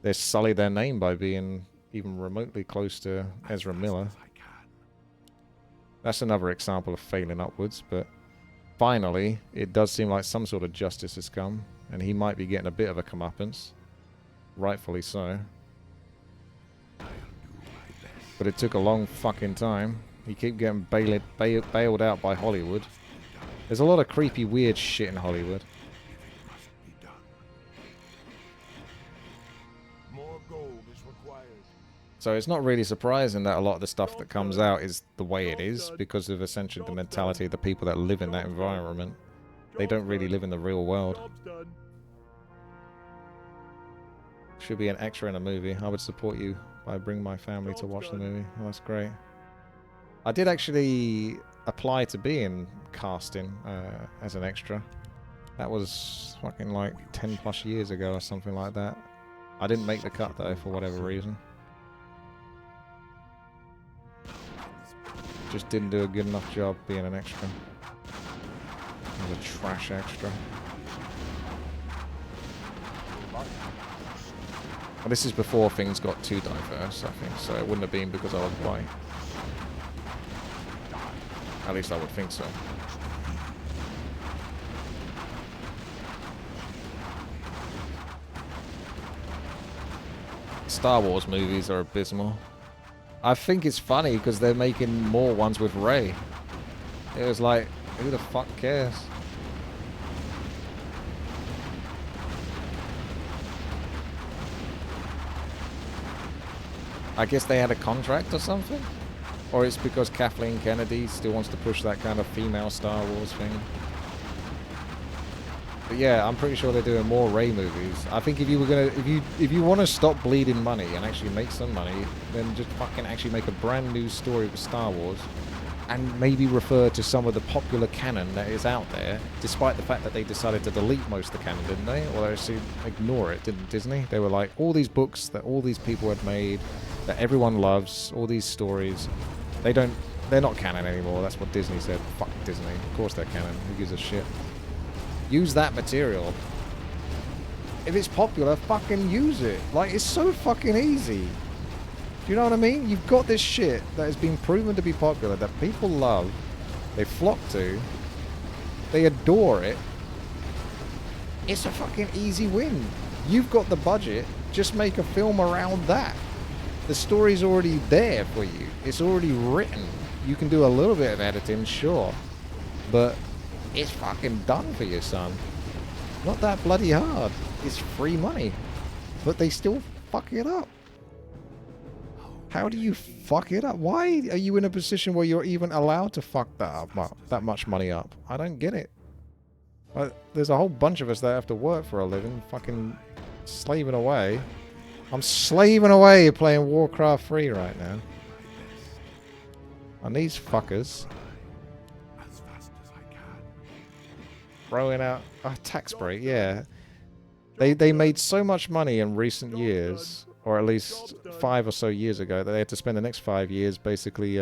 They sullied their name by being even remotely close to Ezra Miller. As I can. That's another example of failing upwards, but finally, it does seem like some sort of justice has come, and he might be getting a bit of a comeuppance. Rightfully so. I'll do my best. But it took a long fucking time. You keep getting bailed out by Hollywood. There's a lot of creepy, weird shit in Hollywood. If it must be done. More gold is required. So it's not really surprising that a lot of the stuff that comes out is the way it is, because of essentially the mentality of the people that live in that environment. They don't really live in the real world. Job's done. Should be an extra in a movie. I would support you by bringing my family to watch the movie. Well, that's great. I did actually apply to be in casting as an extra. That was fucking like 10 plus years ago or something like that. I didn't make the cut though, for whatever reason. Just didn't do a good enough job being an extra. I was a trash extra. Well, this is before things got too diverse, I think, so it wouldn't have been because I was white. At least I would think so. Star Wars movies are abysmal. I think it's funny because they're making more ones with Rey. It was like, who the fuck cares? I guess they had a contract or something? Or it's because Kathleen Kennedy still wants to push that kind of female Star Wars thing. But yeah, I'm pretty sure they're doing more Rey movies. I think if you were gonna, if you want to stop bleeding money and actually make some money, then just fucking actually make a brand new story with Star Wars, and maybe refer to some of the popular canon that is out there, despite the fact that they decided to delete most of the canon, didn't they? Or they actually ignore it, didn't Disney? They were like, all these books that all these people had made, that everyone loves, all these stories, they're not canon anymore. That's what Disney said. Fuck Disney. Of course they're canon. Who gives a shit? Use that material. If it's popular, fucking use it. Like, it's so fucking easy. Do you know what I mean? You've got this shit that has been proven to be popular, that people love, they flock to, they adore it. It's a fucking easy win. You've got the budget, just make a film around that. The story's already there for you. It's already written. You can do a little bit of editing, sure, but it's fucking done for you, son. Not that bloody hard. It's free money, but they still fuck it up. How do you fuck it up? Why are you in a position where you're even allowed to fuck that up, that much money up? I don't get it. There's a whole bunch of us that have to work for a living, fucking slaving away. I'm slaving away playing Warcraft 3 right now. And these fuckers throwing out a tax break, yeah. They made so much money in recent years, or at least 5 or so years ago, that they had to spend the next 5 years basically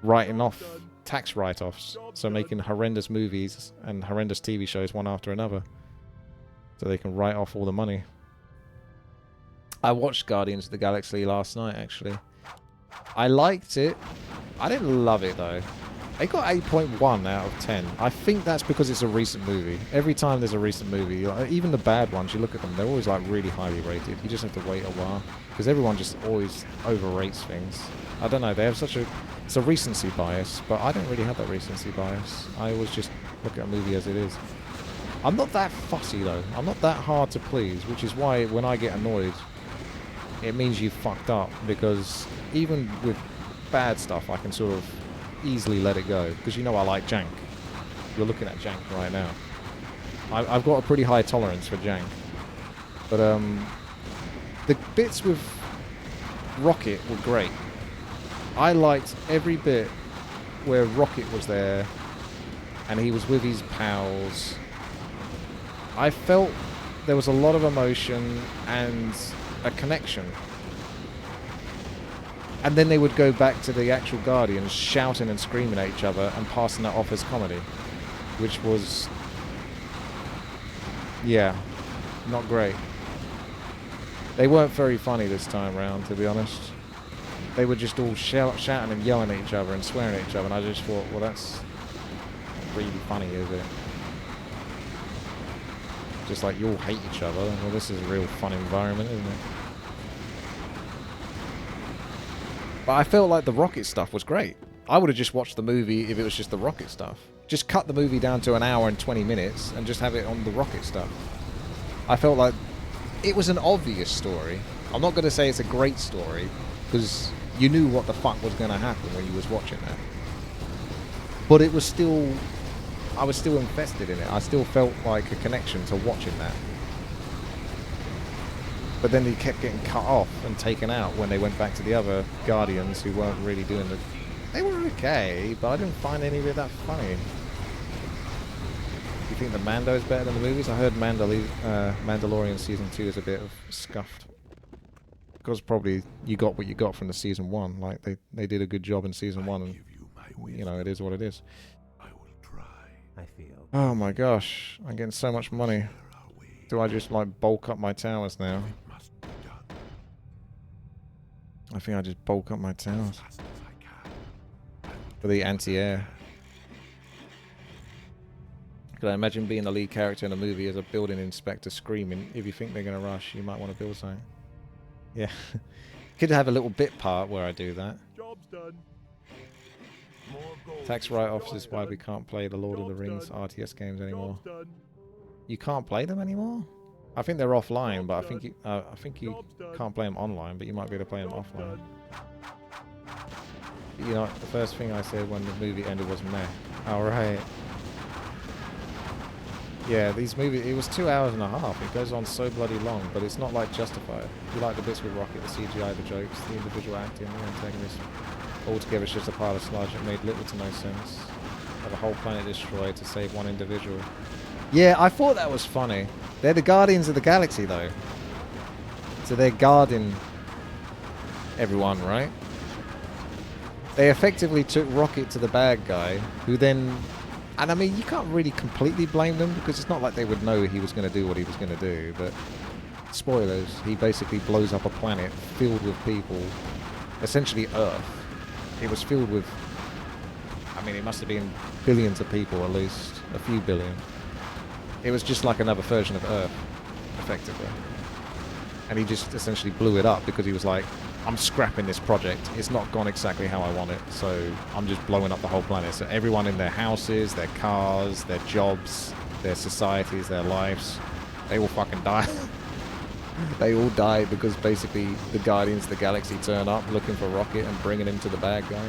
writing off tax write-offs. So making horrendous movies and horrendous TV shows one after another, so they can write off all the money. I watched Guardians of the Galaxy last night, actually. I liked it. I didn't love it, though. It got 8.1 out of 10. I think that's because it's a recent movie. Every time there's a recent movie, like, even the bad ones, you look at them, they're always like really highly rated. You just have to wait a while, because everyone just always overrates things. I don't know, they have such a... It's a recency bias, but I don't really have that recency bias. I always just look at a movie as it is. I'm not that fussy, though. I'm not that hard to please, which is why when I get annoyed, it means you fucked up, because even with bad stuff, I can sort of easily let it go, because you know I like jank. You're looking at jank right now. I've got a pretty high tolerance for jank, but the bits with Rocket were great. I liked every bit where Rocket was there and he was with his pals. I felt there was a lot of emotion and a connection. And then they would go back to the actual Guardians shouting and screaming at each other and passing that off as comedy, which was, yeah, not great. They weren't very funny this time round, to be honest. They were just all shouting and yelling at each other and swearing at each other, and I just thought, well, that's really funny, is it? Just like, you all hate each other. Well, this is a real fun environment, isn't it? But I felt like the Rocket stuff was great. I would have just watched the movie if it was just the Rocket stuff. Just cut the movie down to an hour and 20 minutes and just have it on the Rocket stuff. I felt like it was an obvious story. I'm not going to say it's a great story, because you knew what the fuck was going to happen when you was watching that. But it was still... I was still invested in it. I still felt like a connection to watching that. But then they kept getting cut off and taken out when they went back to the other Guardians who weren't really doing the... They were okay, but I didn't find any of it that funny. You think the Mando is better than the movies? I heard Mandalorian Season 2 is a bit of scuffed. Because probably you got what you got from the Season 1. Like, they did a good job in Season 1, and, you know, it is what it is. I will try. I feel. Oh my gosh, I'm getting so much money. Do I just, like, bulk up my towers now? I think I just bulk up my towers. For the anti-air. Could I imagine being the lead character in a movie as a building inspector screaming, if you think they're going to rush, you might want to build something. Yeah. Could have a little bit part where I do that. Job's done. Tax write-offs is why we can't play the Lord of the Rings RTS games anymore. You can't play them anymore? I think they're offline, but Job's I think you Job's done. can't play them online, but you might be able to play them Job's offline. done. You know, the first thing I said when the movie ended was meh. Alright. Yeah, these movies, it was 2 hours and a half. It goes on so bloody long, but it's not like justified. You like the bits with Rocket, the CGI, the jokes, the individual acting, the antagonist. Altogether, it's just a pile of sludge. It made little to no sense. Have a whole planet destroyed to save one individual. Yeah, I thought that was funny. They're the Guardians of the Galaxy, though. So they're guarding everyone, right? They effectively took Rocket to the bad guy, who then... And I mean, you can't really completely blame them, because it's not like they would know he was going to do what he was going to do, but... Spoilers, he basically blows up a planet filled with people. Essentially Earth. It was filled with... I mean, it must have been billions of people, at least. A few billion. It was just like another version of Earth, effectively. And he just essentially blew it up because he was like, I'm scrapping this project. It's not gone exactly how I want it, so I'm just blowing up the whole planet. So everyone in their houses, their cars, their jobs, their societies, their lives, they all fucking die. They all die because basically the Guardians of the Galaxy turn up looking for Rocket and bringing him to the bad guy.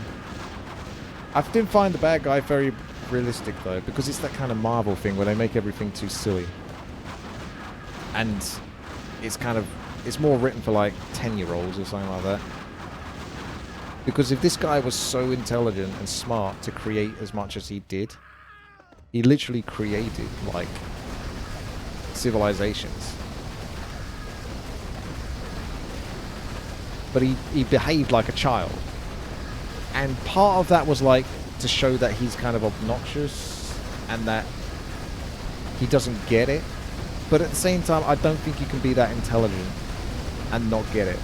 I didn't find the bad guy very realistic though, because it's that kind of Marvel thing where they make everything too silly. And it's kind of... It's more written for like 10-year-olds or something like that. Because if this guy was so intelligent and smart to create as much as he did, he literally created like civilizations. But he behaved like a child. And part of that was like to show that he's kind of obnoxious and that he doesn't get it. But at the same time, I don't think you can be that intelligent and not get it.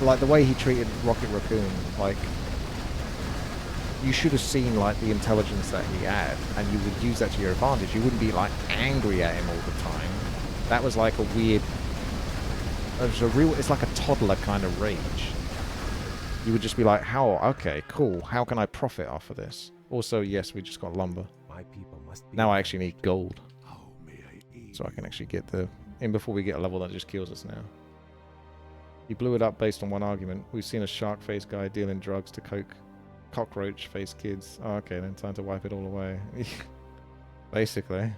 Like the way he treated Rocket Raccoon, like you should have seen like the intelligence that he had, and you would use that to your advantage. You wouldn't be like angry at him all the time. That was like a weird... It was a real... It's like a toddler kind of rage. You would just be like, how... Okay, cool. How can I profit off of this? Also, yes, we just got lumber. My people must be Now I actually need gold. How may I aid So I can actually get the... In before we get a level that just kills us now. He blew it up based on one argument. We've seen a shark-faced guy dealing drugs to cockroach-faced kids. Oh, okay, then time to wipe it all away. Basically.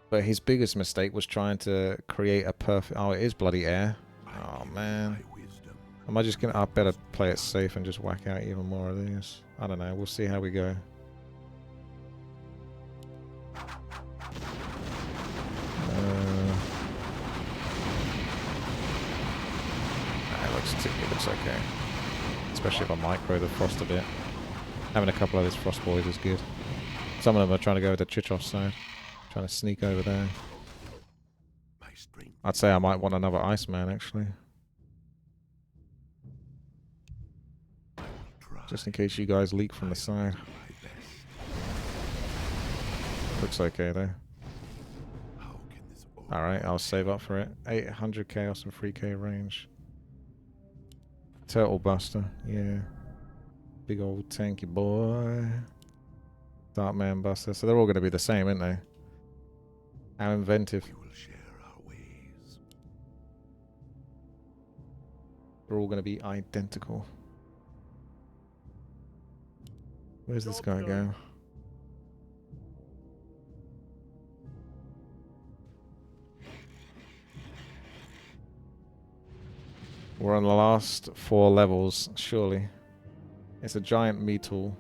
But his biggest mistake was trying to create a perfect... Oh, it is bloody air. Oh, man. my wisdom? Am I just gonna... I better play it safe and just whack out even more of these. I don't know. We'll see how we go. It looks okay. Especially if I micro the frost a bit. Having a couple of these frost boys is good. Some of them are trying to go with the Chichos side. Trying to sneak over there. My strength. I'd say I might want another Iceman actually. I will try. Just in case you guys leak from the side. My best. Looks okay though. How can this Alright, I'll save up for it. 800 chaos and 3k range. Turtle Buster, yeah. Big old tanky boy. Dark Man Buster. So they're all going to be the same, aren't they? How inventive. we will share our ways? They're all going to be identical. Where's this guy go? We're on the last 4 levels, surely. It's a giant metal.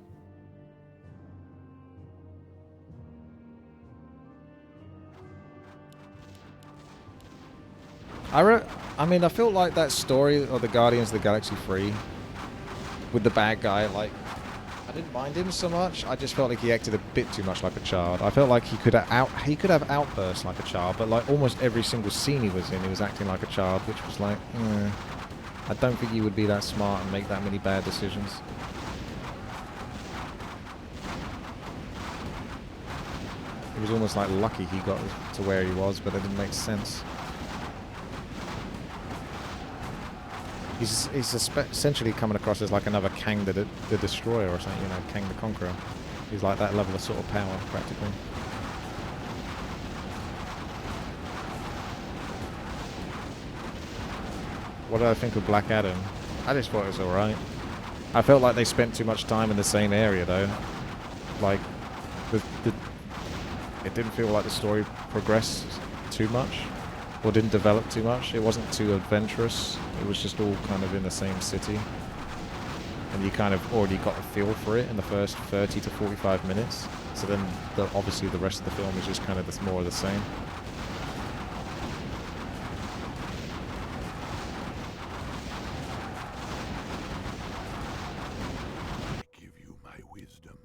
I mean, I felt like that story of the Guardians of the Galaxy 3 with the bad guy, like, I didn't mind him so much. I just felt like he acted a bit too much like a child. I felt like he could have outbursts like a child, but like almost every single scene he was in, he was acting like a child, which was like, I don't think you would be that smart and make that many bad decisions. It was almost like lucky he got to where he was, but it didn't make sense. He's essentially coming across as like another Kang the Destroyer or something, you know, Kang the Conqueror. He's like that level of sort of power, practically. What did I think of Black Adam? I just thought it was alright. I felt like they spent too much time in the same area, though. Like, it didn't feel like the story progressed too much, or didn't develop too much. It wasn't too adventurous. It was just all kind of in the same city. And you kind of already got a feel for it in the first 30 to 45 minutes. So then, obviously, the rest of the film is just kind of more of the same. I give you my wisdom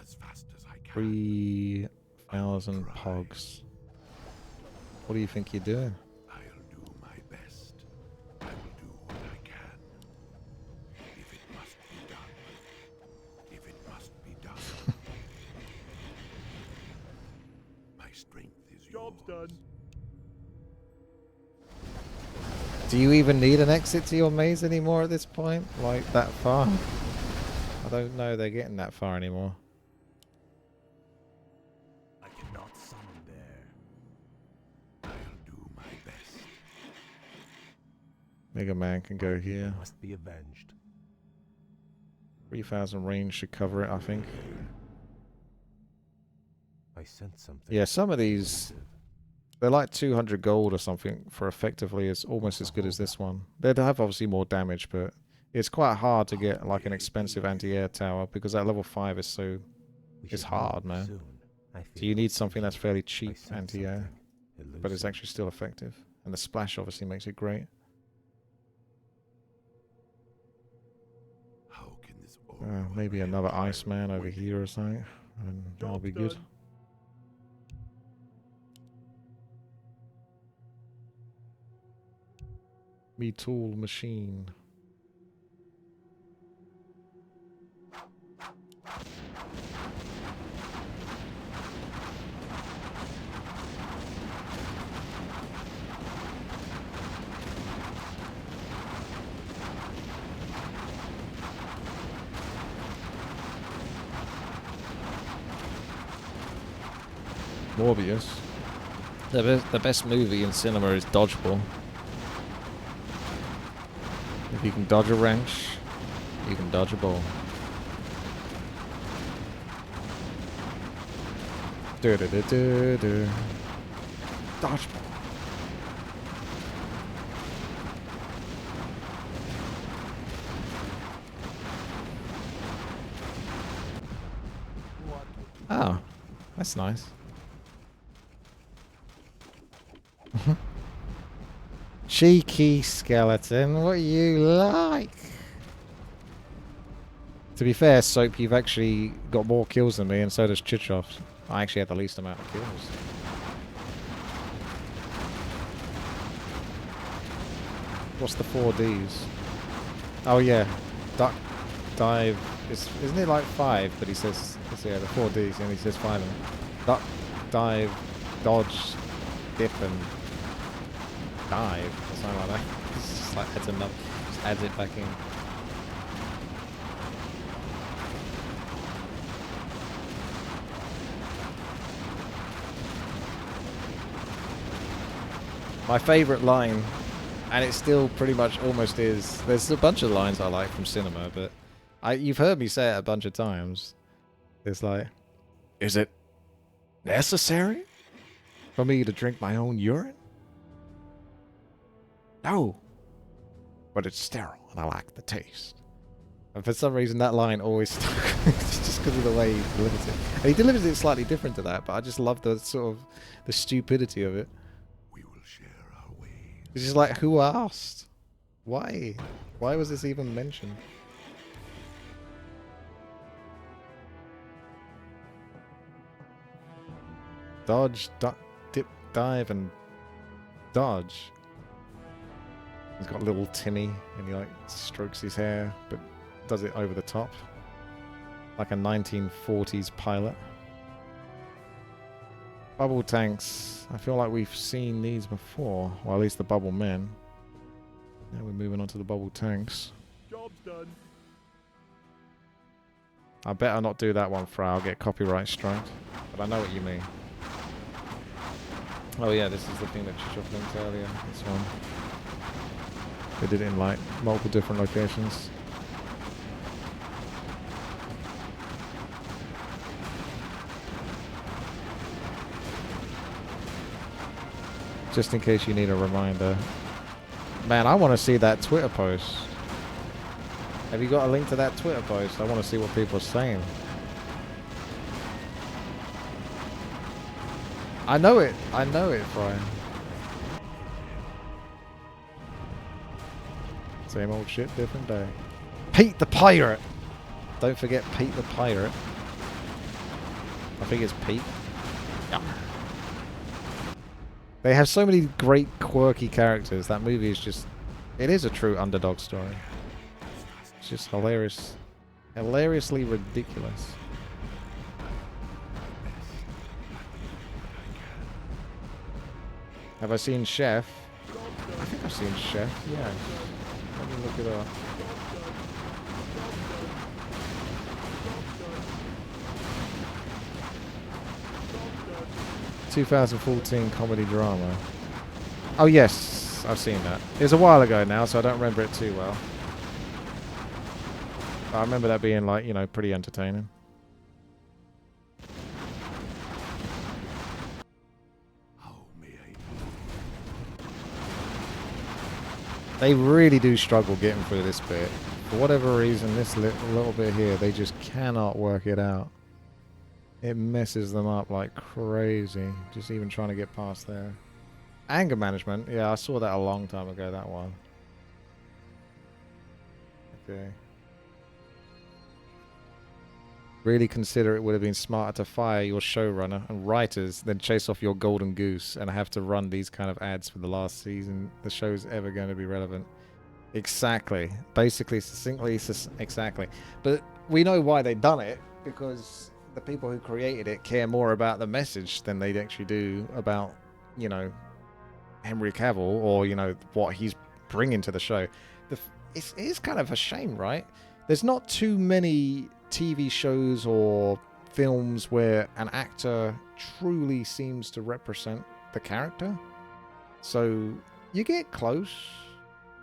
as fast as I can. 3,000 pogs. What do you think you're doing? I'll do my best. I will do what I can. If it must be done. If it must be done. My strength is Job's yours. done. Do you even need an exit to your maze anymore at this point? Like, that far? I don't know they're getting that far anymore. I cannot summon there. I'll do my best. Mega Man can go here. Must be avenged. 3,000 range should cover it, I think. I sense something. Yeah, some of these, they're like 200 gold or something for effectively as almost as good as this one. They'd have obviously more damage, but it's quite hard to get like an expensive anti-air tower because that level 5 is so... We It's should hard, move man. soon. I So you feel need something that's fairly I cheap sense anti-air, something but it's elusive. actually still effective. And the splash obviously makes it great. How can this all Maybe another Iceman over here or something, and that'll Job's be good. done. Me tool machine. Morbius. The best movie in cinema is Dodgeball. If you can dodge a wrench, you can dodge a ball. Do. Dodgeball. Oh, that's nice. Cheeky skeleton, what you like? To be fair, Soap, you've actually got more kills than me, and so does Chichov. I actually had the least amount of kills. What's the 4Ds? Oh yeah, duck, dive. Isn't it like 5? But he says, yeah, the 4Ds, and he says 5 of them. Duck, dive, dodge, dip, and dive, or something like that. It's just like just adds it back in. My favourite line, and it still pretty much almost is, there's a bunch of lines I like from cinema, but you've heard me say it a bunch of times. It's like, is it necessary for me to drink my own urine? No, but it's sterile and I like the taste. And for some reason that line always stuck. It's just because of the way he delivers it. And he delivers it slightly different to that, but I just love the sort of the stupidity of it. We will share our ways. It's just like, who asked? Why? Why was this even mentioned? Dodge, dip, dive, and dodge. He's got a little Timmy, and he like strokes his hair, but does it over the top, like a 1940s pilot. Bubble tanks. I feel like we've seen these before, or at least the bubble men. Now we're moving on to the bubble tanks. Job's done. I better not do that one, Frau. I'll get copyright striked. But I know what you mean. Oh yeah, this is the thing that Chichov linked earlier. This one. They did it in like multiple different locations. Just in case you need a reminder. Man, I want to see that Twitter post. Have you got a link to that Twitter post? I want to see what people are saying. I know it, Brian. Same old shit, different day. Pete the Pirate! Don't forget Pete the Pirate. I think it's Pete. Yeah. They have so many great, quirky characters. That movie is just... It is a true underdog story. It's just hilarious. Hilariously ridiculous. Have I seen Chef? I think I've seen Chef, yeah. Let me look it up. ...2014 comedy drama. Oh yes, I've seen that. It was a while ago now, so I don't remember it too well. I remember that being like, you know, pretty entertaining. They really do struggle getting through this bit. For whatever reason, this little bit here, they just cannot work it out. It messes them up like crazy. Just even trying to get past there. Anger management. Yeah, I saw that a long time ago, that one. Okay. Really consider it would have been smarter to fire your showrunner and writers than chase off your golden goose and have to run these kind of ads for the last season the show's ever going to be relevant. Exactly. Basically, succinctly, exactly. But we know why they've done it, because the people who created it care more about the message than they actually do about, you know, Henry Cavill or, you know, what he's bringing to the show. It is kind of a shame, right? There's not too many TV shows or films where an actor truly seems to represent the character. So you get close,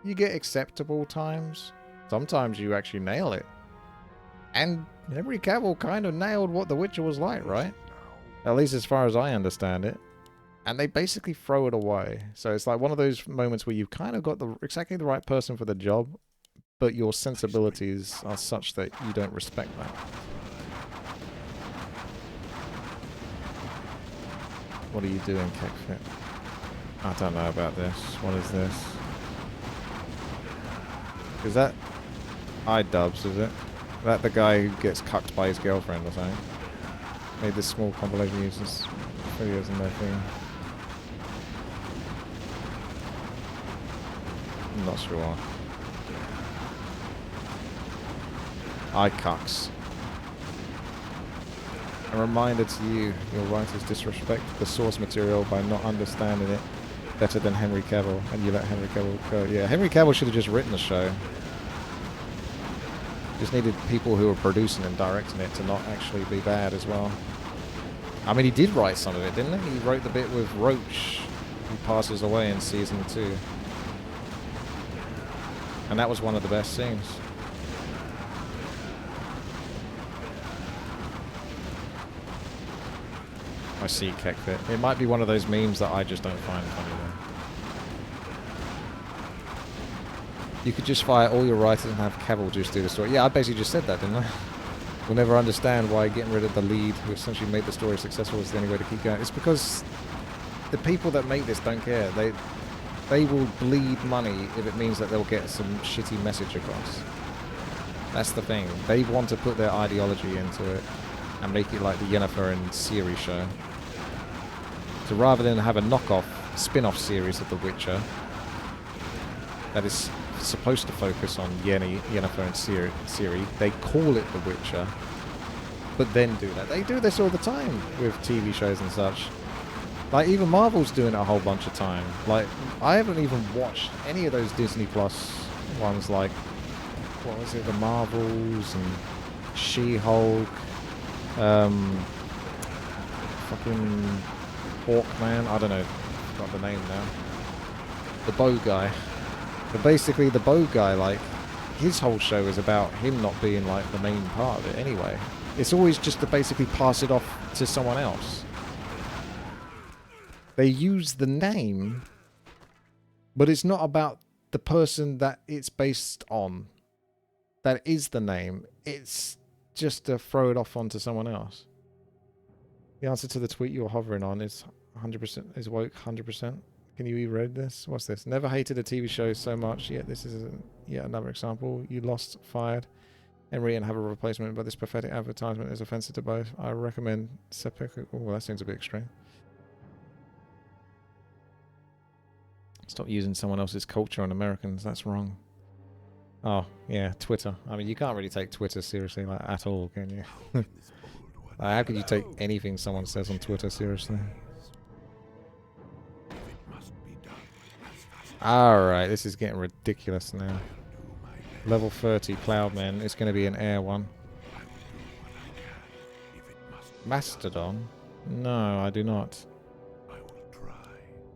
you get acceptable times. Sometimes you actually nail it. And Henry Cavill kind of nailed what The Witcher was like, right? At least as far as I understand it. And they basically throw it away. So it's like one of those moments where you've kind of got exactly the right person for the job, but your sensibilities are such that you don't respect that. What are you doing, Kickfit? I don't know about this. What is this? Is that iDubbbz, is it? Is that the guy who gets cucked by his girlfriend or something? Made this small compilation uses videos in their thing. I'm not sure. iCucks. A reminder to you, your writers disrespect the source material by not understanding it better than Henry Cavill, and you let Henry Cavill go. Yeah, Henry Cavill should have just written the show. Just needed people who were producing and directing it to not actually be bad as well. I mean, he did write some of it, didn't he? He wrote the bit with Roach, who passes away in season 2. And that was one of the best scenes. I see Kekfit. It might be one of those memes that I just don't find funny though. You could just fire all your writers and have Cavill just do the story. Yeah, I basically just said that, didn't I? We'll never understand why getting rid of the lead who essentially made the story successful is the only way to keep going. It's because the people that make this don't care. They will bleed money if it means that they'll get some shitty message across. That's the thing. They want to put their ideology into it and make it like the Yennefer and Ciri show. So rather than have a knockoff spin-off series of The Witcher that is supposed to focus on Yennefer and Ciri, they call it The Witcher, but then do that. They do this all the time with TV shows and such. Like, even Marvel's doing it a whole bunch of time. Like, I haven't even watched any of those Disney Plus ones, like, what was it, the Marvels and She-Hulk, fucking Hawkman, I don't know, got the name now. The bow guy. But basically, the bow guy, like, his whole show is about him not being, like, the main part of it anyway. It's always just to basically pass it off to someone else. They use the name, but it's not about the person that it's based on. That is the name. It's just to throw it off onto someone else. The answer to the tweet you're hovering on is 100%, is woke 100%. Can you read this? What's this? Never hated a TV show so much, yet this is yet another example. You lost, fired, Henry, and have a replacement, but this pathetic advertisement is offensive to both. I recommend Sepik. Oh, that seems a bit extreme. Stop using someone else's culture on Americans. That's wrong. Oh, yeah, Twitter. I mean, you can't really take Twitter seriously, like, at all, can you? Like, how can you take anything someone says on Twitter seriously? Alright, this is getting ridiculous now. Level 30 Cloudman. It's going to be an air one. Mastodon? No, I do not.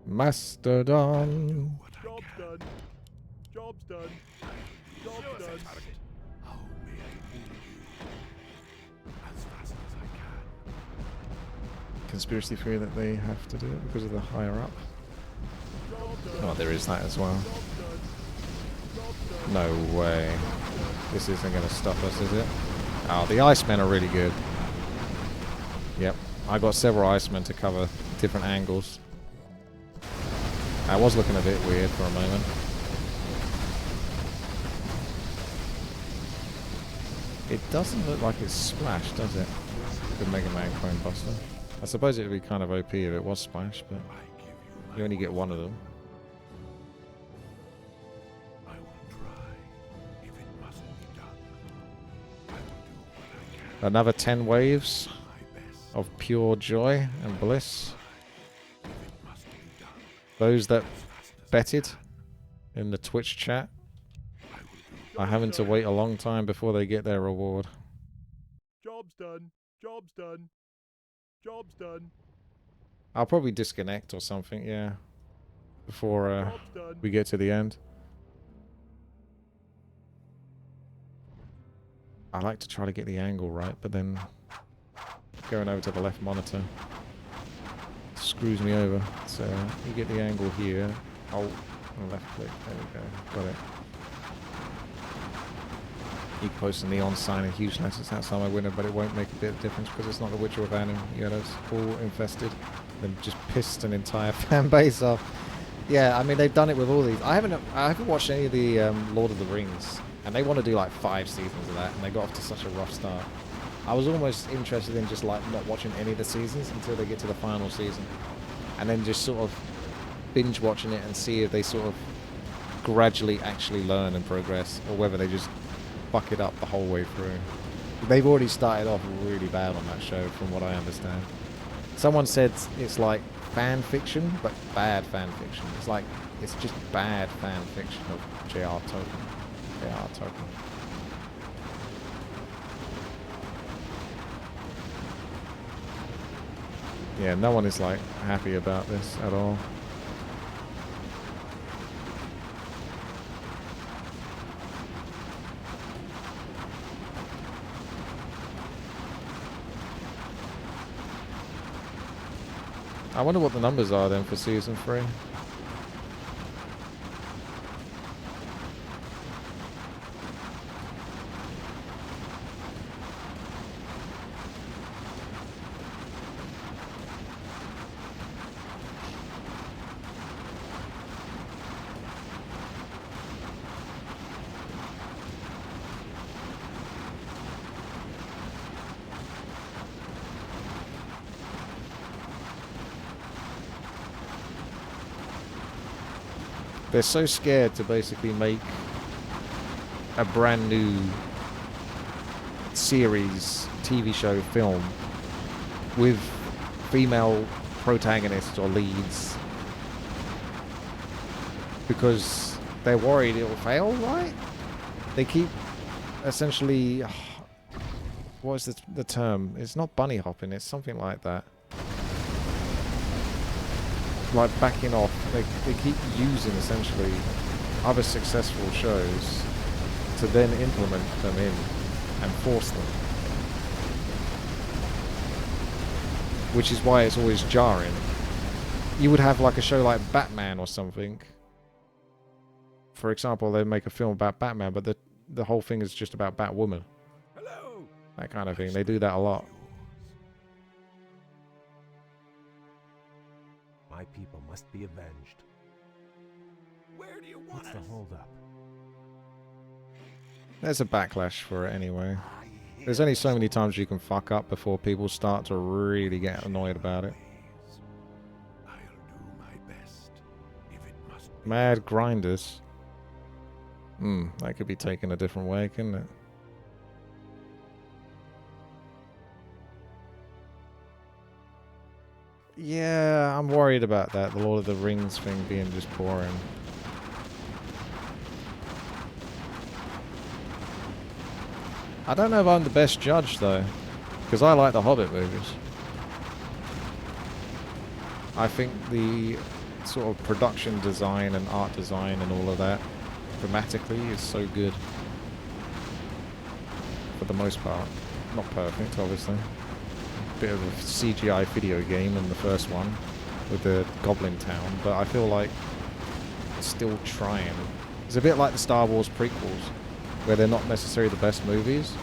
Mastodon. Job's done. Job's done. Job's done. How may I move you as fast as I can? Conspiracy theory that they have to do it because of the higher up. Oh, there is that as well. No way. This isn't going to stop us, is it? Oh, the Icemen are really good. Yep. I got several Icemen to cover different angles. I was looking a bit weird for a moment. It doesn't look like it's splashed, does it? The Mega Man Clone Buster. I suppose it would be kind of OP if it was splashed, but you only get one of them. I will try. If it must be done, I will do what I can. Another 10 waves My best. of pure joy and bliss. If it must be done, Those that as fast as betted in the Twitch chat are having to wait a long time before they get their reward. Job's done. Job's done. Job's done. I'll probably disconnect or something, yeah, before Job's done. we get to the end. I like to try to get the angle right, but then going over to the left monitor screws me over. So you get the angle here. Oh, left click. There we go. Got it. You can post a neon sign in huge letters outside my window, but it won't make a bit of difference because it's not the Witcher of Anum. Yeah, that's all infested. Then just pissed an entire fan base off. Yeah, I mean they've done it with all these. I haven't watched any of the Lord of the Rings, and they want to do like 5 seasons of that, and they got off to such a rough start. I was almost interested in just like not watching any of the seasons until they get to the final season, and then just sort of binge watching it and see if they sort of gradually actually learn and progress, or whether they just fuck it up the whole way through. They've already started off really bad on that show, from what I understand. Someone said it's like fan fiction, but bad fan fiction. It's just bad fan fiction of J.R. Tolkien. J.R. Tolkien. Yeah, no one is like happy about this at all. I wonder what the numbers are then for season 3. They're so scared to basically make a brand new series, TV show, film with female protagonists or leads because they're worried it will fail, right? They keep essentially... what is the term? It's not bunny hopping, it's something like that. Like backing off. They keep using essentially other successful shows to then implement them in and force them. Which is why it's always jarring. You would have like a show like Batman or something. For example, they make a film about Batman, but the whole thing is just about Batwoman. Hello. That kind of thing. They do that a lot. My people must be avenged. Where do you want What's the us? holdup? There's a backlash for it anyway. There's only so many times you can fuck up before people start to really get annoyed about it. I'll do my best. If it must be Mad grinders. That could be taken a different way, couldn't it? Yeah, I'm worried about that. The Lord of the Rings thing being just boring. I don't know if I'm the best judge, though. Because I like the Hobbit movies. I think the sort of production design and art design and all of that, thematically, is so good. For the most part. Not perfect, obviously. Bit of a CGI video game in the first one with the Goblin Town, but I feel like it's still trying. It's a bit like the Star Wars prequels, where they're not necessarily the best movies,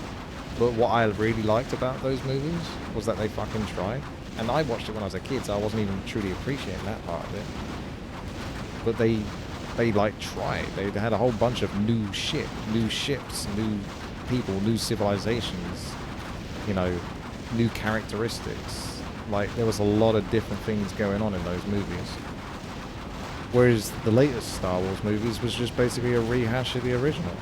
but what I really liked about those movies was that they fucking tried. And I watched it when I was a kid, so I wasn't even truly appreciating that part of it. But they like tried. They had a whole bunch of new shit, new ships, new people, new civilizations, you know, new characteristics. Like, there was a lot of different things going on in those movies. Whereas the latest Star Wars movies was just basically a rehash of the original.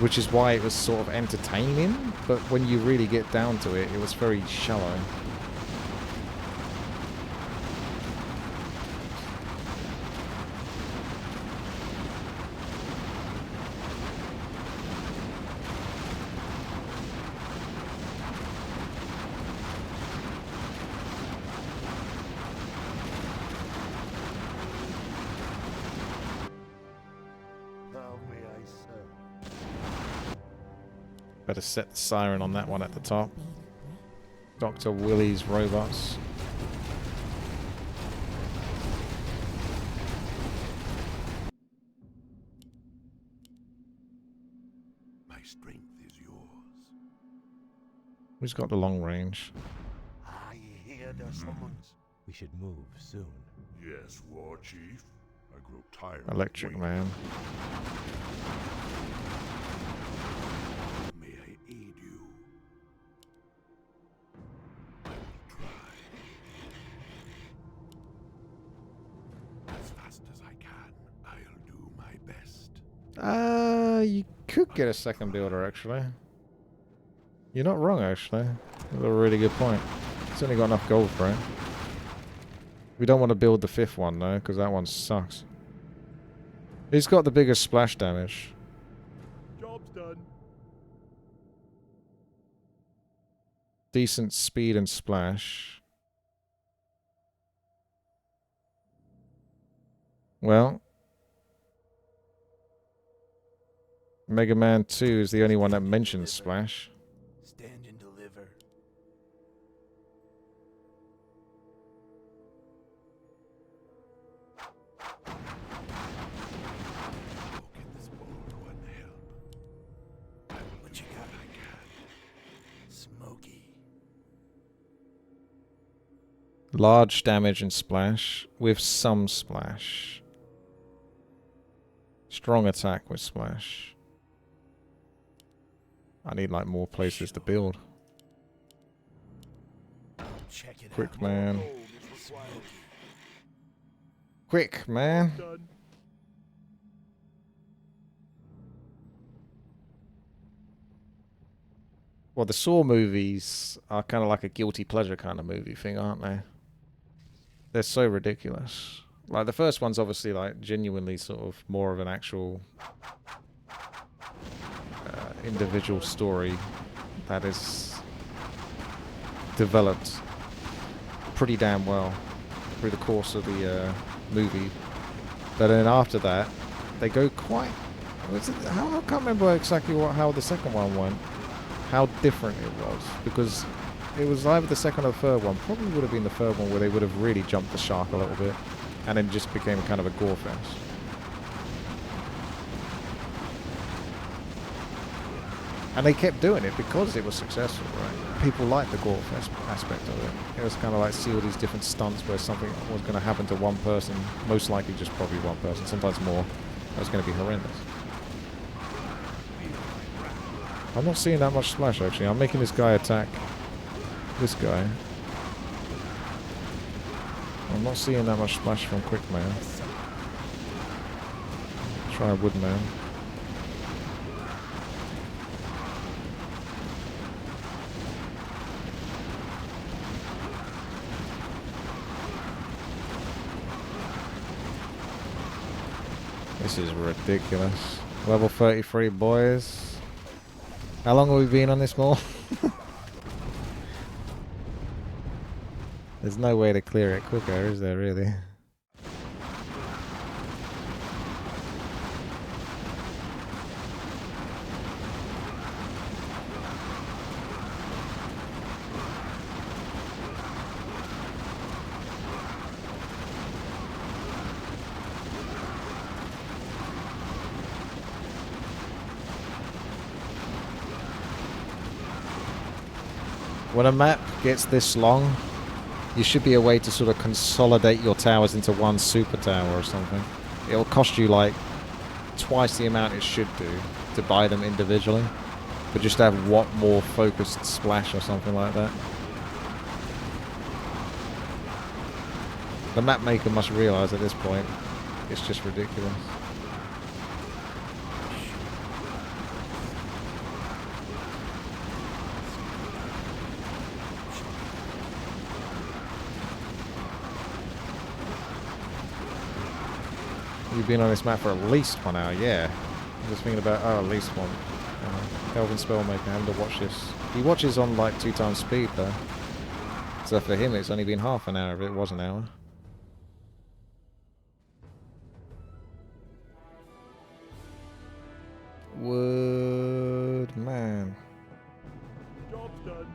Which is why it was sort of entertaining, but when you really get down to it, it was very shallow. How may I serve? Better set the siren on that one at the top. Dr. Willie's robots. my strength is yours. Who's got the long range? I hear the summons. We should move soon. Yes, War Chief. I grow tired. of Electric waiting. Man. May I aid you? I will try. As fast as I can, I'll do my best. You could get a second builder, actually. You're not wrong, actually. That's a really good point. It's only got enough gold for it. We don't want to build the fifth one, though, because that one sucks. He's got the biggest splash damage. Job's done. Decent speed and splash. Well, Mega Man 2 is the only one that mentions splash. Stand and deliver. How can this bold one help? I will What do you got? what I can. Smoky. Large damage and splash with some splash. Strong attack with splash. I need like more places to build. Check it Quick out. man. Gold is required. Quick man. Done. Well, the Saw movies are kind of like a guilty pleasure kind of movie thing, aren't they? They're so ridiculous. Like, the first one's obviously, like, genuinely sort of more of an actual individual story that is developed pretty damn well through the course of the movie. But then after that, they go quite... I can't remember exactly how the second one went. How different it was. Because it was either the second or the third one. Probably would have been the third one where they would have really jumped the shark a little bit. And then just became kind of a gore fest. And they kept doing it because it was successful, right? People liked the gore fest aspect of it. It was kind of like see all these different stunts where something was going to happen to one person. Most likely just probably one person. Sometimes more. It was going to be horrendous. I'm not seeing that much splash, actually. I'm making this guy attack this guy. I'm not seeing that much splash from Quickman. Try Woodman. This is ridiculous. Level 33, boys. How long have we been on this mall? There's no way to clear it quicker, is there really? When a map gets this long, you should be a way to sort of consolidate your towers into one super tower or something. It'll cost you like twice the amount it should do to buy them individually, but just have what more focused splash or something like that. The map maker must realize at this point it's just ridiculous. You've been on this map for at least 1 hour, yeah. I'm just thinking about, at least one. Kelvin Spellmaker having to watch this. He watches on like 2 times speed though. So for him it's only been half an hour if it was an hour. Woodman. Job's done.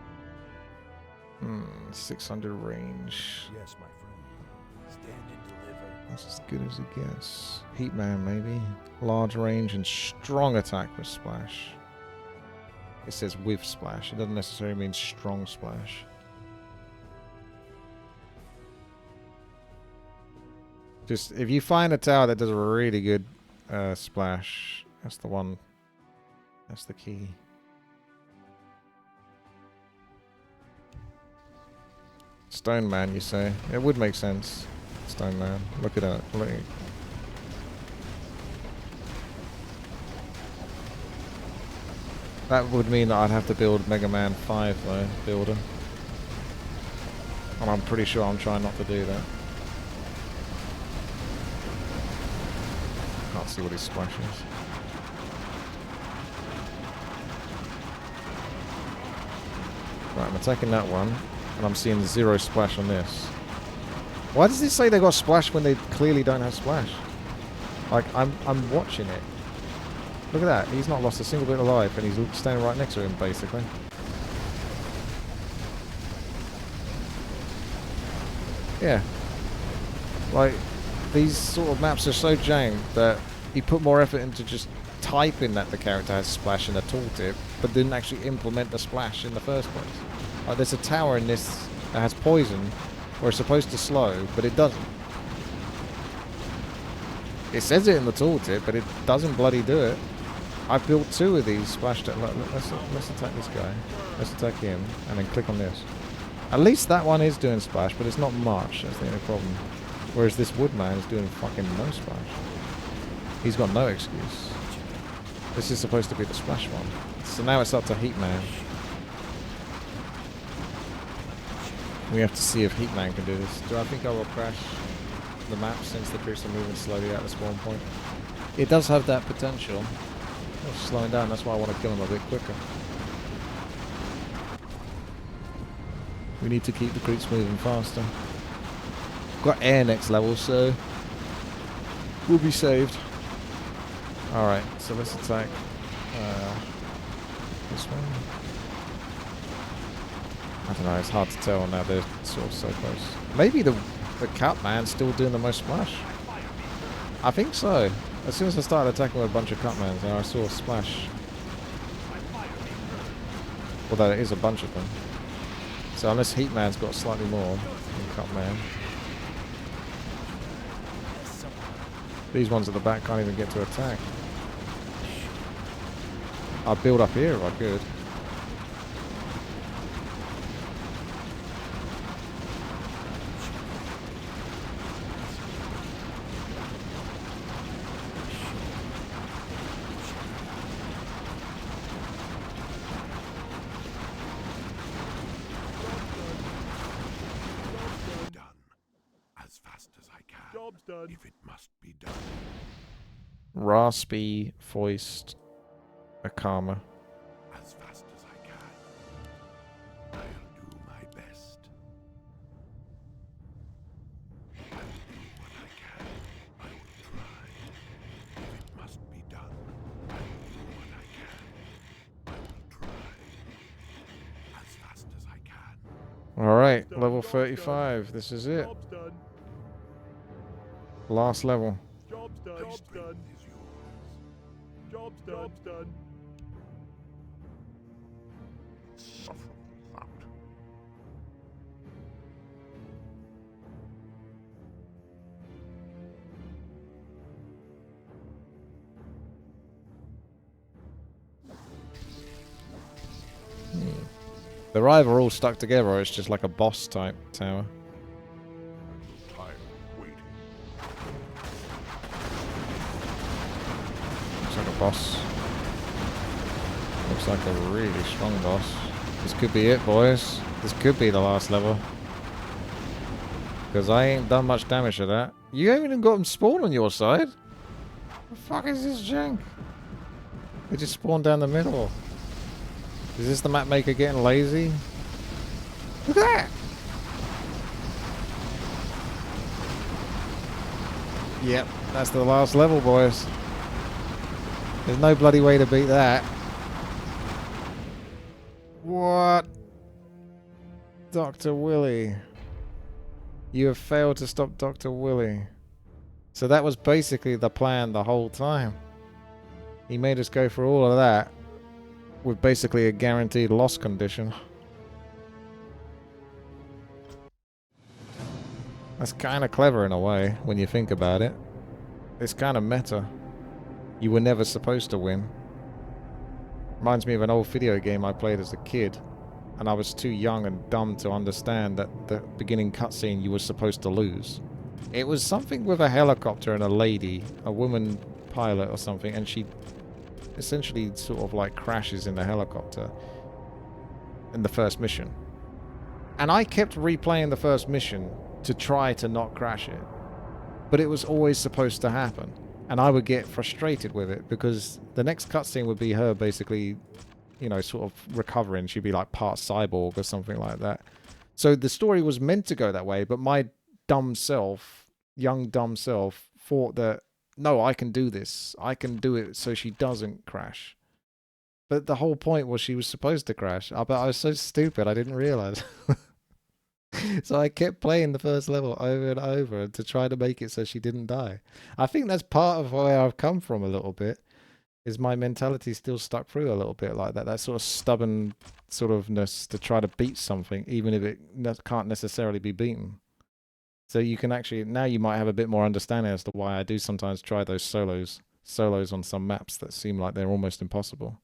600 range. Yes, my friend. Stand and deliver. That's as good as it gets. Heatman, maybe. Large range and strong attack with splash. It says with splash. It doesn't necessarily mean strong splash. Just, if you find a tower that does a really good splash, that's the one. That's the key. Stone Man, you say? It would make sense. Stone Man. Look at that. Look. That would mean that I'd have to build Mega Man 5 though, builder. And I'm pretty sure I'm trying not to do that. Can't see what his splash is. Right, I'm attacking that one, and I'm seeing 0 splash on this. Why does it say they got splash when they clearly don't have splash? Like, I'm watching it. Look at that, he's not lost a single bit of life, and he's standing right next to him, basically. Yeah. Like, these sort of maps are so jammed that you put more effort into just typing that the character has splash in a tooltip, but didn't actually implement the splash in the first place. Like, there's a tower in this that has poison, where it's supposed to slow, but it doesn't. It says it in the tooltip, but it doesn't bloody do it. I built 2 of these splash. Let's attack this guy. Let's attack him, and then click on this. At least that one is doing splash, but it's not much. That's the only problem. Whereas this Woodman is doing fucking no splash. He's got no excuse. This is supposed to be the splash one. So now it's up to Heatman. We have to see if Heatman can do this. Do I think I will crash the map since the creeps are moving slowly out the spawn point? It does have that potential. It's slowing down, that's why I want to kill him a bit quicker. We need to keep the creeps moving faster. Got air next level, so we'll be saved. Alright, so let's attack this one. I don't know, it's hard to tell now they're sort of so close. Maybe the cat man's still doing the most splash. I think so. As soon as I started attacking with a bunch of cutmans, I saw a splash. Although there is a bunch of them. So unless Heatman's got slightly more than Cutman. These ones at the back can't even get to attack. I'd build up here if I could. Job's done. If it must be done. Raspy voiced Akama. As fast as I can. I'll do my best. I will do what I can. I will try. If it must be done, I will do what I can. I will try. As fast as I can. Alright, level 35. This is it. Job's done. Last level. Job's done. My Job's done. strength is yours. Job's done. Job's done. Suffer that. They're either all stuck together or it's just like a boss type tower. I'm tired of waiting. Looks like a boss. Looks like a really strong boss. This could be it, boys. This could be the last level. Because I ain't done much damage to that. You haven't even got them spawn on your side. The fuck is this jank? They just spawned down the middle. Is this the map maker getting lazy? Look at that! Yep, that's the last level, boys. There's no bloody way to beat that. What? Dr. Willy. You have failed to stop Dr. Willy. So that was basically the plan the whole time. He made us go through all of that with basically a guaranteed loss condition. That's kind of clever in a way, when you think about it. It's kind of meta. You were never supposed to win. Reminds me of an old video game I played as a kid, and I was too young and dumb to understand that the beginning cutscene you were supposed to lose. It was something with a helicopter and a lady, a woman pilot or something, and she essentially sort of like crashes in the helicopter in the first mission. And I kept replaying the first mission to try to not crash it. But it was always supposed to happen. And I would get frustrated with it because the next cutscene would be her basically, you know, sort of recovering. She'd be like part cyborg or something like that. So the story was meant to go that way, but my dumb self, young dumb self, thought that no, I can do this. I can do it so she doesn't crash. But the whole point was she was supposed to crash. But I was so stupid, I didn't realize. So I kept playing the first level over and over to try to make it so she didn't die. I think that's part of where I've come from a little bit. Is my mentality still stuck through a little bit like that? That sort of stubborn sort ofness to try to beat something, even if it can't necessarily be beaten. So you can actually, now you might have a bit more understanding as to why I do sometimes try those solos on some maps that seem like they're almost impossible.